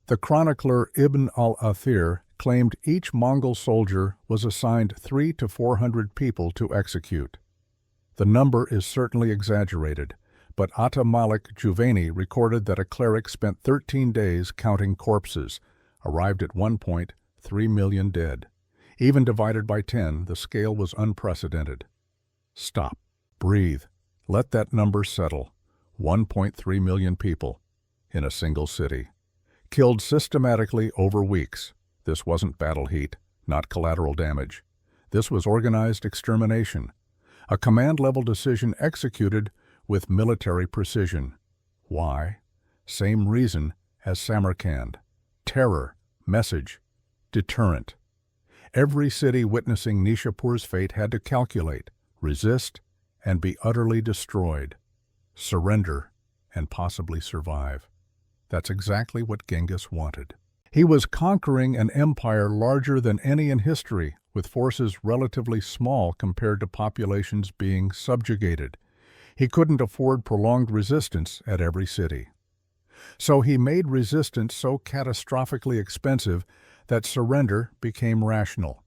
The chronicler Ibn al-Athir claimed each Mongol soldier was assigned 300 to 400 people to execute. The number is certainly exaggerated, but Atta Malik Juvayni recorded that a cleric spent 13 days counting corpses, arrived at one point 3 million dead. Even divided by 10, the scale was unprecedented. Stop. Breathe. Let that number settle. 1.3 million people in a single city. Killed systematically over weeks. This wasn't battle heat, not collateral damage. This was organized extermination. A command-level decision executed with military precision. Why? Same reason as Samarkand. Terror, message, deterrent. Every city witnessing Nishapur's fate had to calculate, resist, and be utterly destroyed. Surrender, and possibly survive. That's exactly what Genghis wanted. He was conquering an empire larger than any in history, with forces relatively small compared to populations being subjugated. He couldn't afford prolonged resistance at every city. So he made resistance so catastrophically expensive that surrender became rational,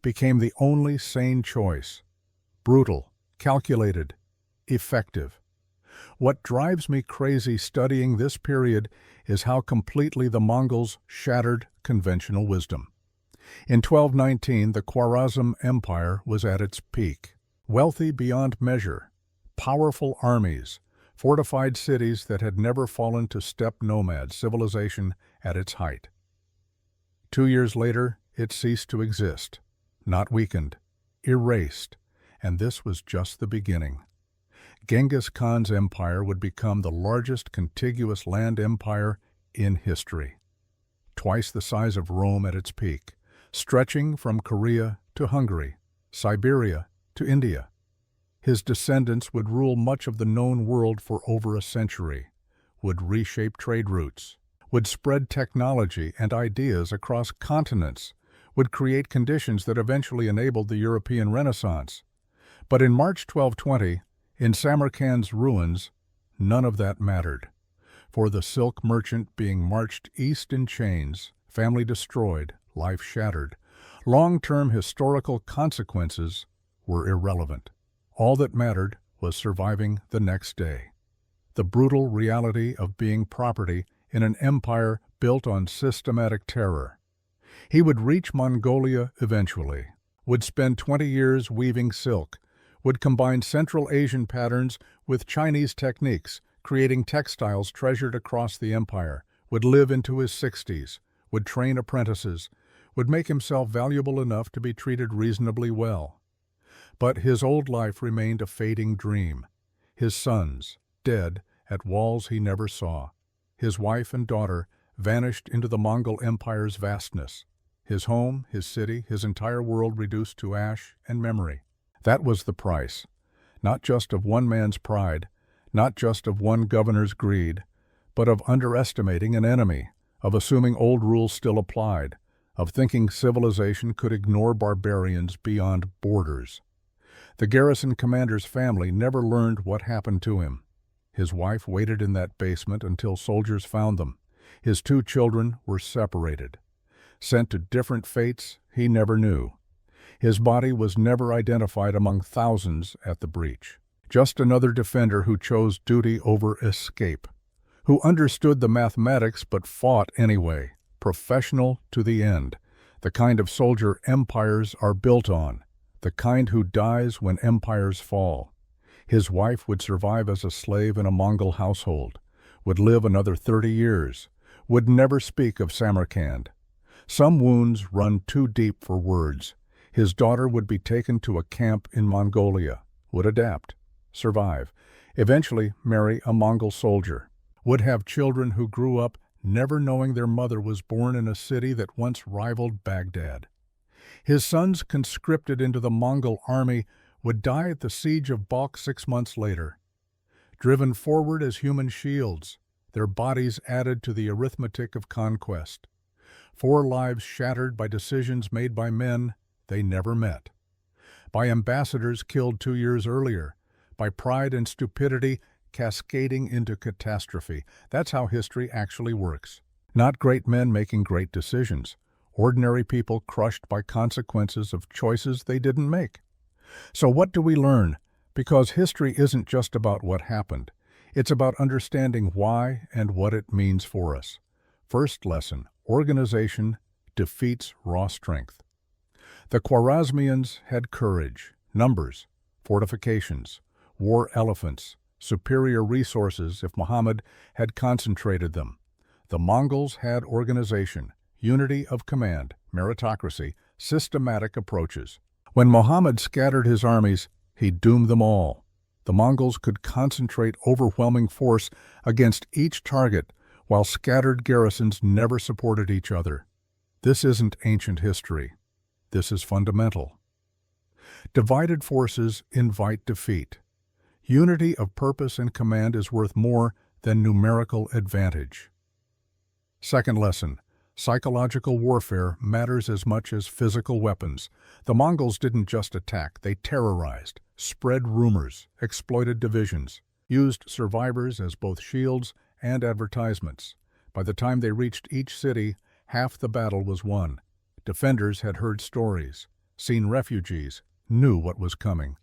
became the only sane choice. Brutal, calculated, effective. What drives me crazy studying this period is how completely the Mongols shattered conventional wisdom. In 1219, the Khwarezm Empire was at its peak. Wealthy beyond measure, powerful armies, fortified cities that had never fallen to steppe nomad civilization at its height. 2 years later, it ceased to exist, not weakened, erased, and this was just the beginning. Genghis Khan's empire would become the largest contiguous land empire in history. Twice the size of Rome at its peak, stretching from Korea to Hungary, Siberia to India. His descendants would rule much of the known world for over a century, would reshape trade routes, would spread technology and ideas across continents, would create conditions that eventually enabled the European Renaissance. But in March 1220, in Samarkand's ruins, none of that mattered. For the silk merchant being marched east in chains, family destroyed, life shattered, long-term historical consequences were irrelevant. All that mattered was surviving the next day. The brutal reality of being property in an empire built on systematic terror. He would reach Mongolia eventually, would spend 20 years weaving silk, would combine Central Asian patterns with Chinese techniques, creating textiles treasured across the empire, would live into his 60s, would train apprentices, would make himself valuable enough to be treated reasonably well. But his old life remained a fading dream. His sons, dead at walls he never saw. His wife and daughter vanished into the Mongol Empire's vastness. His home, his city, his entire world reduced to ash and memory. That was the price, not just of one man's pride, not just of one governor's greed, but of underestimating an enemy, of assuming old rules still applied, of thinking civilization could ignore barbarians beyond borders. The garrison commander's family never learned what happened to him. His wife waited in that basement until soldiers found them. His 2 children were separated. Sent to different fates he never knew. His body was never identified among thousands at the breach. Just another defender who chose duty over escape, who understood the mathematics but fought anyway, professional to the end, the kind of soldier empires are built on, the kind who dies when empires fall. His wife would survive as a slave in a Mongol household, would live another 30 years, would never speak of Samarkand. Some wounds run too deep for words. His daughter would be taken to a camp in Mongolia, would adapt, survive, eventually marry a Mongol soldier, would have children who grew up never knowing their mother was born in a city that once rivaled Baghdad. His sons, conscripted into the Mongol army, would die at the siege of Balkh 6 months later. Driven forward as human shields, their bodies added to the arithmetic of conquest. 4 lives shattered by decisions made by men they never met. By ambassadors killed 2 years earlier. By pride and stupidity cascading into catastrophe. That's how history actually works. Not great men making great decisions. Ordinary people crushed by consequences of choices they didn't make. So what do we learn? Because history isn't just about what happened. It's about understanding why and what it means for us. First lesson, organization defeats raw strength. The Khwarezmians had courage, numbers, fortifications, war elephants, superior resources if Muhammad had concentrated them. The Mongols had organization, unity of command, meritocracy, systematic approaches. When Muhammad scattered his armies, he doomed them all. The Mongols could concentrate overwhelming force against each target, while scattered garrisons never supported each other. This isn't ancient history. This is fundamental. Divided forces invite defeat. Unity of purpose and command is worth more than numerical advantage. Second lesson, psychological warfare matters as much as physical weapons. The Mongols didn't just attack, they terrorized, spread rumors, exploited divisions, used survivors as both shields and advertisements. By the time they reached each city, half the battle was won. Defenders had heard stories, seen refugees, knew what was coming.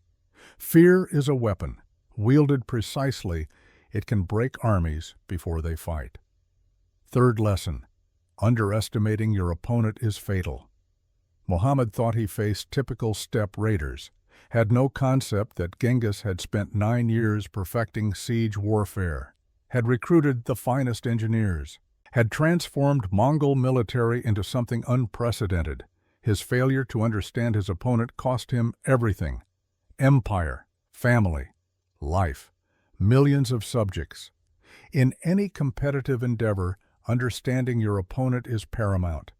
Fear is a weapon. Wielded precisely, it can break armies before they fight. Third lesson, underestimating your opponent is fatal. Muhammad thought he faced typical steppe raiders, had no concept that Genghis had spent 9 years perfecting siege warfare, had recruited the finest engineers, had transformed Mongol military into something unprecedented. His failure to understand his opponent cost him everything: empire, family, life, millions of subjects. In any competitive endeavor, understanding your opponent is paramount.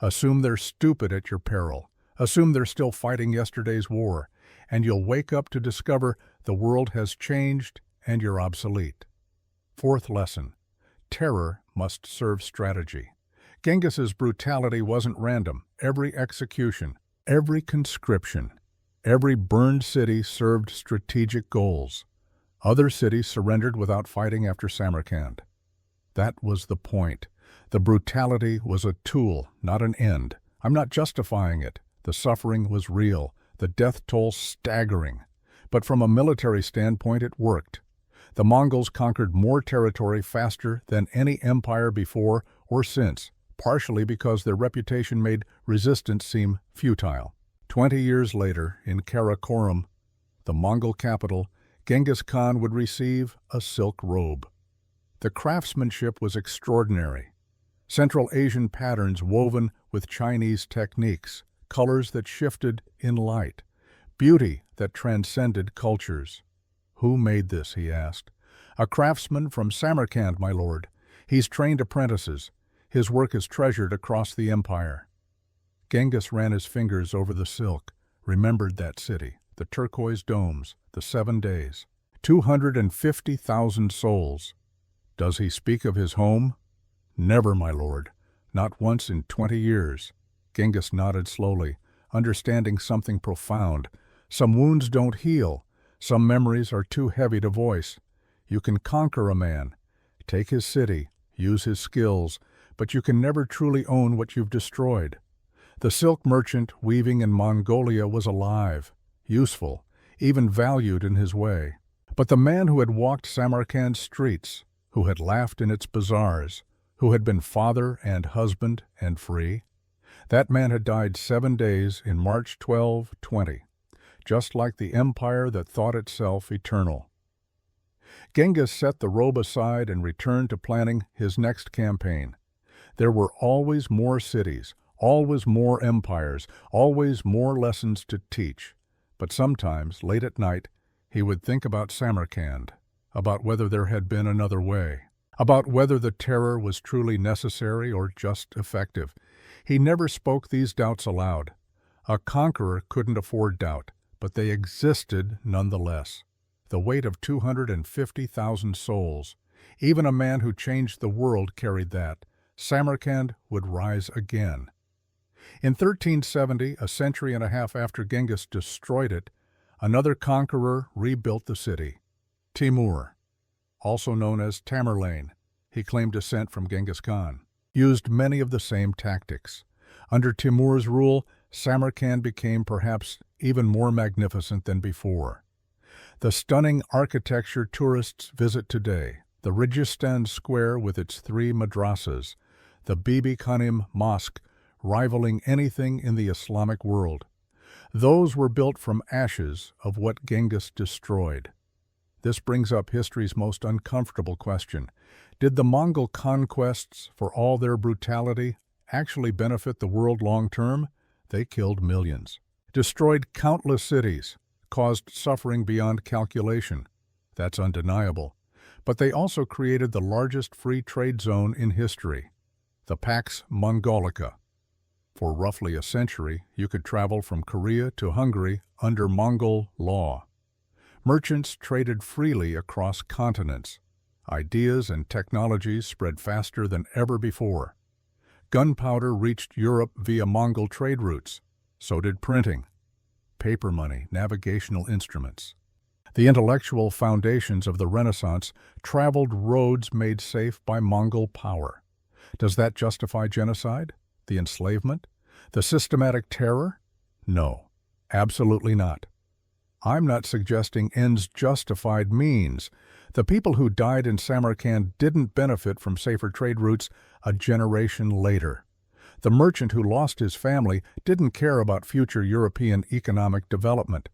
Assume they're stupid at your peril. Assume they're still fighting yesterday's war, and you'll wake up to discover the world has changed and you're obsolete. Fourth lesson, terror must serve strategy. Genghis's brutality wasn't random. Every execution, every conscription, every burned city served strategic goals. Other cities surrendered without fighting after Samarkand. That was the point. The brutality was a tool, not an end. I'm not justifying it. The suffering was real, the death toll staggering. But from a military standpoint, it worked. The Mongols conquered more territory faster than any empire before or since, partially because their reputation made resistance seem futile. 20 years later, in Karakorum, the Mongol capital, Genghis Khan would receive a silk robe. The craftsmanship was extraordinary. Central Asian patterns woven with Chinese techniques, colors that shifted in light, beauty that transcended cultures. "Who made this?" he asked. "A craftsman from Samarkand, my lord. He's trained apprentices. His work is treasured across the empire." Genghis ran his fingers over the silk, remembered that city, the turquoise domes, the 7 days. 250,000 souls. Does he speak of his home? "Never, my lord. Not once in 20 years. Genghis nodded slowly, understanding something profound. Some wounds don't heal. Some memories are too heavy to voice. You can conquer a man, take his city, use his skills, but you can never truly own what you've destroyed. The silk merchant weaving in Mongolia was alive, useful, even valued in his way. But the man who had walked Samarkand's streets, who had laughed in its bazaars, who had been father and husband and free, that man had died 7 days in March 1220, just like the empire that thought itself eternal. Genghis set the robe aside and returned to planning his next campaign. There were always more cities, always more empires, always more lessons to teach. But sometimes, late at night, he would think about Samarkand, about whether there had been another way, about whether the terror was truly necessary or just effective. He never spoke these doubts aloud. A conqueror couldn't afford doubt, but they existed nonetheless. The weight of 250,000 souls. Even a man who changed the world carried that. Samarkand would rise again. In 1370, a century and a half after Genghis destroyed it, another conqueror rebuilt the city. Timur, also known as Tamerlane, he claimed descent from Genghis Khan, used many of the same tactics. Under Timur's rule, Samarkand became perhaps even more magnificent than before. The stunning architecture tourists visit today, the Registan Square with its 3 madrasas, the Bibi Khanim Mosque, rivaling anything in the Islamic world. Those were built from ashes of what Genghis destroyed. This brings up history's most uncomfortable question. Did the Mongol conquests, for all their brutality, actually benefit the world long term? They killed millions, destroyed countless cities, caused suffering beyond calculation. That's undeniable. But they also created the largest free trade zone in history, the Pax Mongolica. For roughly a century, you could travel from Korea to Hungary under Mongol law. Merchants traded freely across continents. Ideas and technologies spread faster than ever before. Gunpowder reached Europe via Mongol trade routes. So did printing, paper money, navigational instruments. The intellectual foundations of the Renaissance traveled roads made safe by Mongol power. Does that justify genocide? The enslavement? The systematic terror? No, absolutely not. I'm not suggesting ends justified means. The people who died in Samarkand didn't benefit from safer trade routes a generation later. The merchant who lost his family didn't care about future European economic development.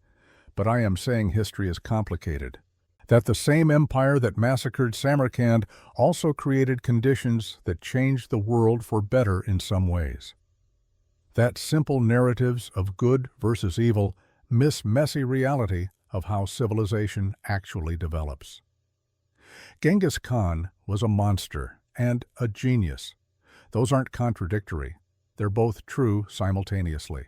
But I am saying history is complicated. That the same empire that massacred Samarkand also created conditions that changed the world for better in some ways. That simple narratives of good versus evil miss messy reality of how civilization actually develops. Genghis Khan was a monster and a genius. Those aren't contradictory. They're both true simultaneously.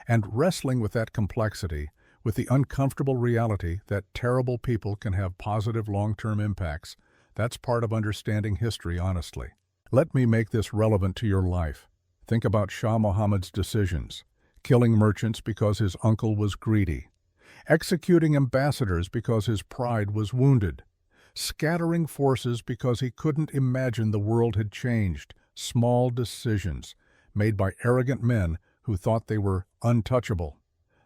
And wrestling with that complexity, with the uncomfortable reality that terrible people can have positive long-term impacts, that's part of understanding history honestly. Let me make this relevant to your life. Think about Shah Muhammad's decisions, killing merchants because his uncle was greedy, executing ambassadors because his pride was wounded, scattering forces because he couldn't imagine the world had changed, small decisions made by arrogant men who thought they were untouchable.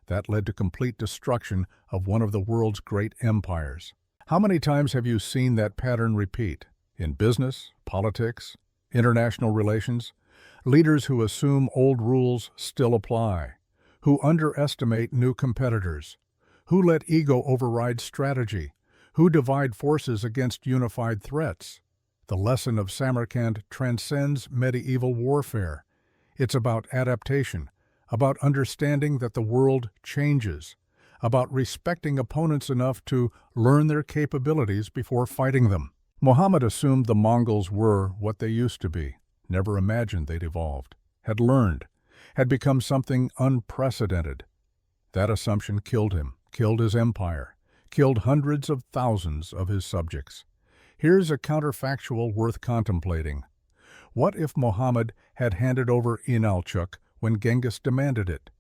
That led to complete destruction of one of the world's great empires. How many times have you seen that pattern repeat? In business, politics, international relations? Leaders who assume old rules still apply, who underestimate new competitors, who let ego override strategy, who divide forces against unified threats. The lesson of Samarkand transcends medieval warfare. It's about adaptation, about understanding that the world changes, about respecting opponents enough to learn their capabilities before fighting them. Muhammad assumed the Mongols were what they used to be, never imagined they'd evolved, had learned, had become something unprecedented. That assumption killed him, killed his empire, killed hundreds of thousands of his subjects. Here's a counterfactual worth contemplating. What if Muhammad had handed over Inalchuq when Genghis demanded it,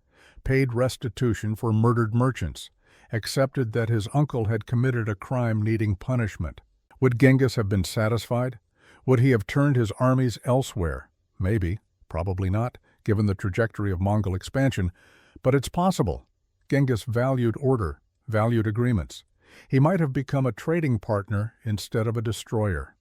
paid restitution for murdered merchants, accepted that his uncle had committed a crime needing punishment? Would Genghis have been satisfied? Would he have turned his armies elsewhere? Maybe, probably not, given the trajectory of Mongol expansion, but it's possible. Genghis valued order, valued agreements. He might have become a trading partner instead of a destroyer.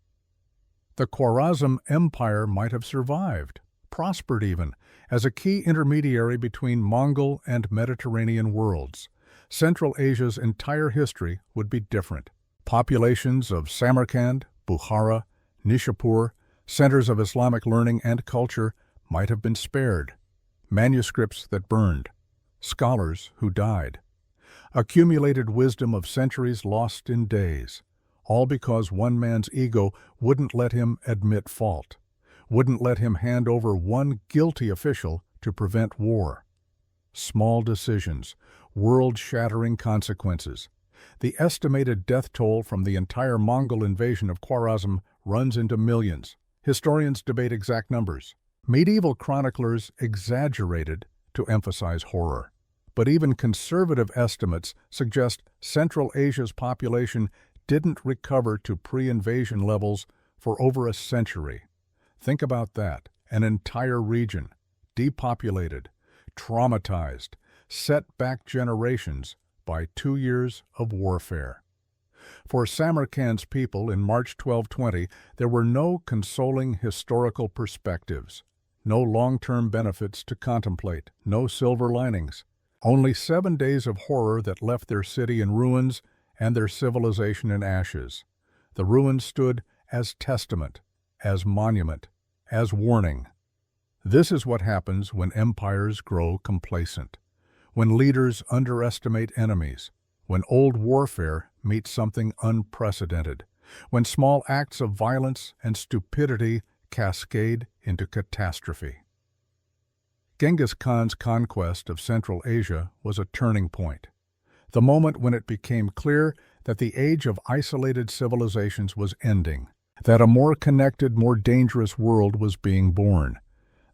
The Khwarezm Empire might have survived, prospered even, as a key intermediary between Mongol and Mediterranean worlds. Central Asia's entire history would be different. Populations of Samarkand, Bukhara, Nishapur, centers of Islamic learning and culture, might have been spared. Manuscripts that burned. Scholars who died. Accumulated wisdom of centuries lost in days. All because one man's ego wouldn't let him admit fault, wouldn't let him hand over one guilty official to prevent war. Small decisions, world-shattering consequences. The estimated death toll from the entire Mongol invasion of Khwarezm runs into millions. Historians debate exact numbers. Medieval chroniclers exaggerated to emphasize horror. But even conservative estimates suggest Central Asia's population didn't recover to pre-invasion levels for over a century. Think about that. An entire region, depopulated, traumatized, set back generations by 2 years of warfare. For Samarkand's people in March 1220, there were no consoling historical perspectives, no long-term benefits to contemplate, no silver linings. Only 7 days of horror that left their city in ruins and their civilization in ashes. The ruins stood as testament, as monument, as warning. This is what happens when empires grow complacent, when leaders underestimate enemies, when old warfare meets something unprecedented, when small acts of violence and stupidity cascade into catastrophe. Genghis Khan's conquest of Central Asia was a turning point, the moment when it became clear that the age of isolated civilizations was ending, that a more connected, more dangerous world was being born.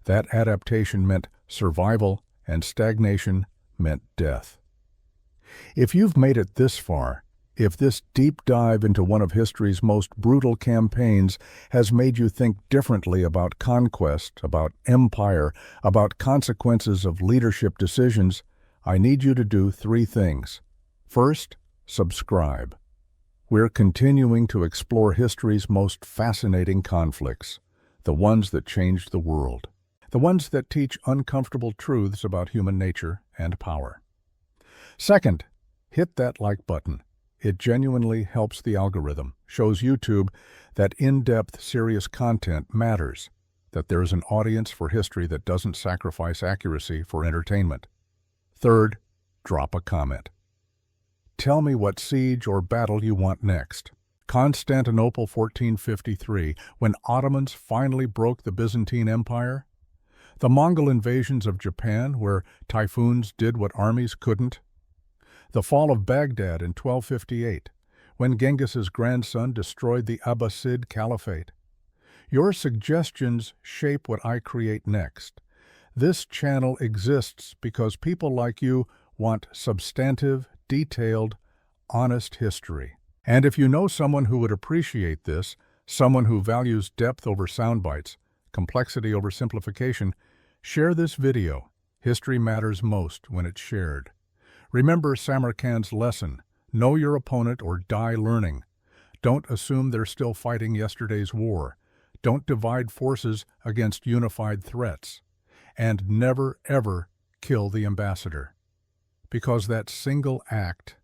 That adaptation meant survival, and stagnation meant death. If you've made it this far, if this deep dive into one of history's most brutal campaigns has made you think differently about conquest, about empire, about consequences of leadership decisions, I need you to do 3 things. First, subscribe. We're continuing to explore history's most fascinating conflicts, the ones that changed the world, the ones that teach uncomfortable truths about human nature and power. Second, hit that like button. It genuinely helps the algorithm, shows YouTube that in-depth, serious content matters, that there is an audience for history that doesn't sacrifice accuracy for entertainment. Third, drop a comment. Tell me what siege or battle you want next. Constantinople 1453, when Ottomans finally broke the Byzantine Empire? The Mongol invasions of Japan, where typhoons did what armies couldn't? The fall of Baghdad in 1258, when Genghis's grandson destroyed the Abbasid Caliphate. Your suggestions shape what I create next. This channel exists because people like you want substantive, detailed, honest history. And if you know someone who would appreciate this, someone who values depth over sound bites, complexity over simplification, share this video. History matters most when it's shared. Remember Samarkand's lesson, know your opponent or die learning. Don't assume they're still fighting yesterday's war. Don't divide forces against unified threats. And never, ever kill the ambassador. Because that single act,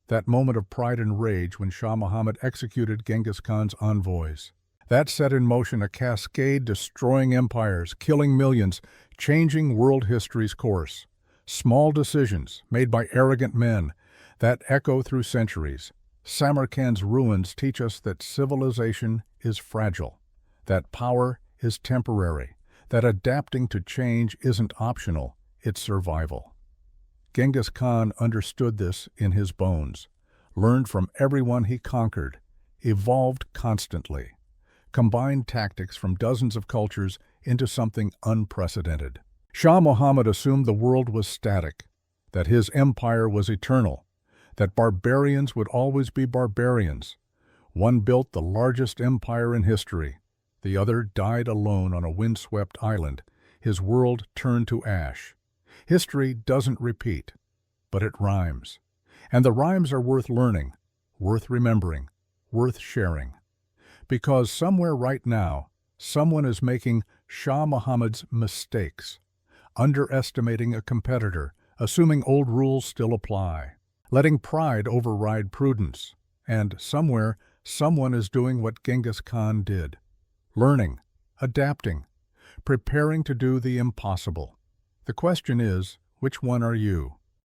that moment of pride and rage when Shah Muhammad executed Genghis Khan's envoys, that set in motion a cascade destroying empires, killing millions, changing world history's course. Small decisions made by arrogant men, that echo through centuries. Samarkand's ruins teach us that civilization is fragile, that power is temporary, that adapting to change isn't optional, it's survival. Genghis Khan understood this in his bones, learned from everyone he conquered, evolved constantly, combined tactics from dozens of cultures into something unprecedented. Shah Muhammad assumed the world was static, that his empire was eternal, that barbarians would always be barbarians. One built the largest empire in history. The other died alone on a windswept island. His world turned to ash. History doesn't repeat, but it rhymes. And the rhymes are worth learning, worth remembering, worth sharing. Because somewhere right now, someone is making Shah Muhammad's mistakes, underestimating a competitor, assuming old rules still apply, letting pride override prudence, and somewhere, someone is doing what Genghis Khan did, learning, adapting, preparing to do the impossible. The question is, which one are you?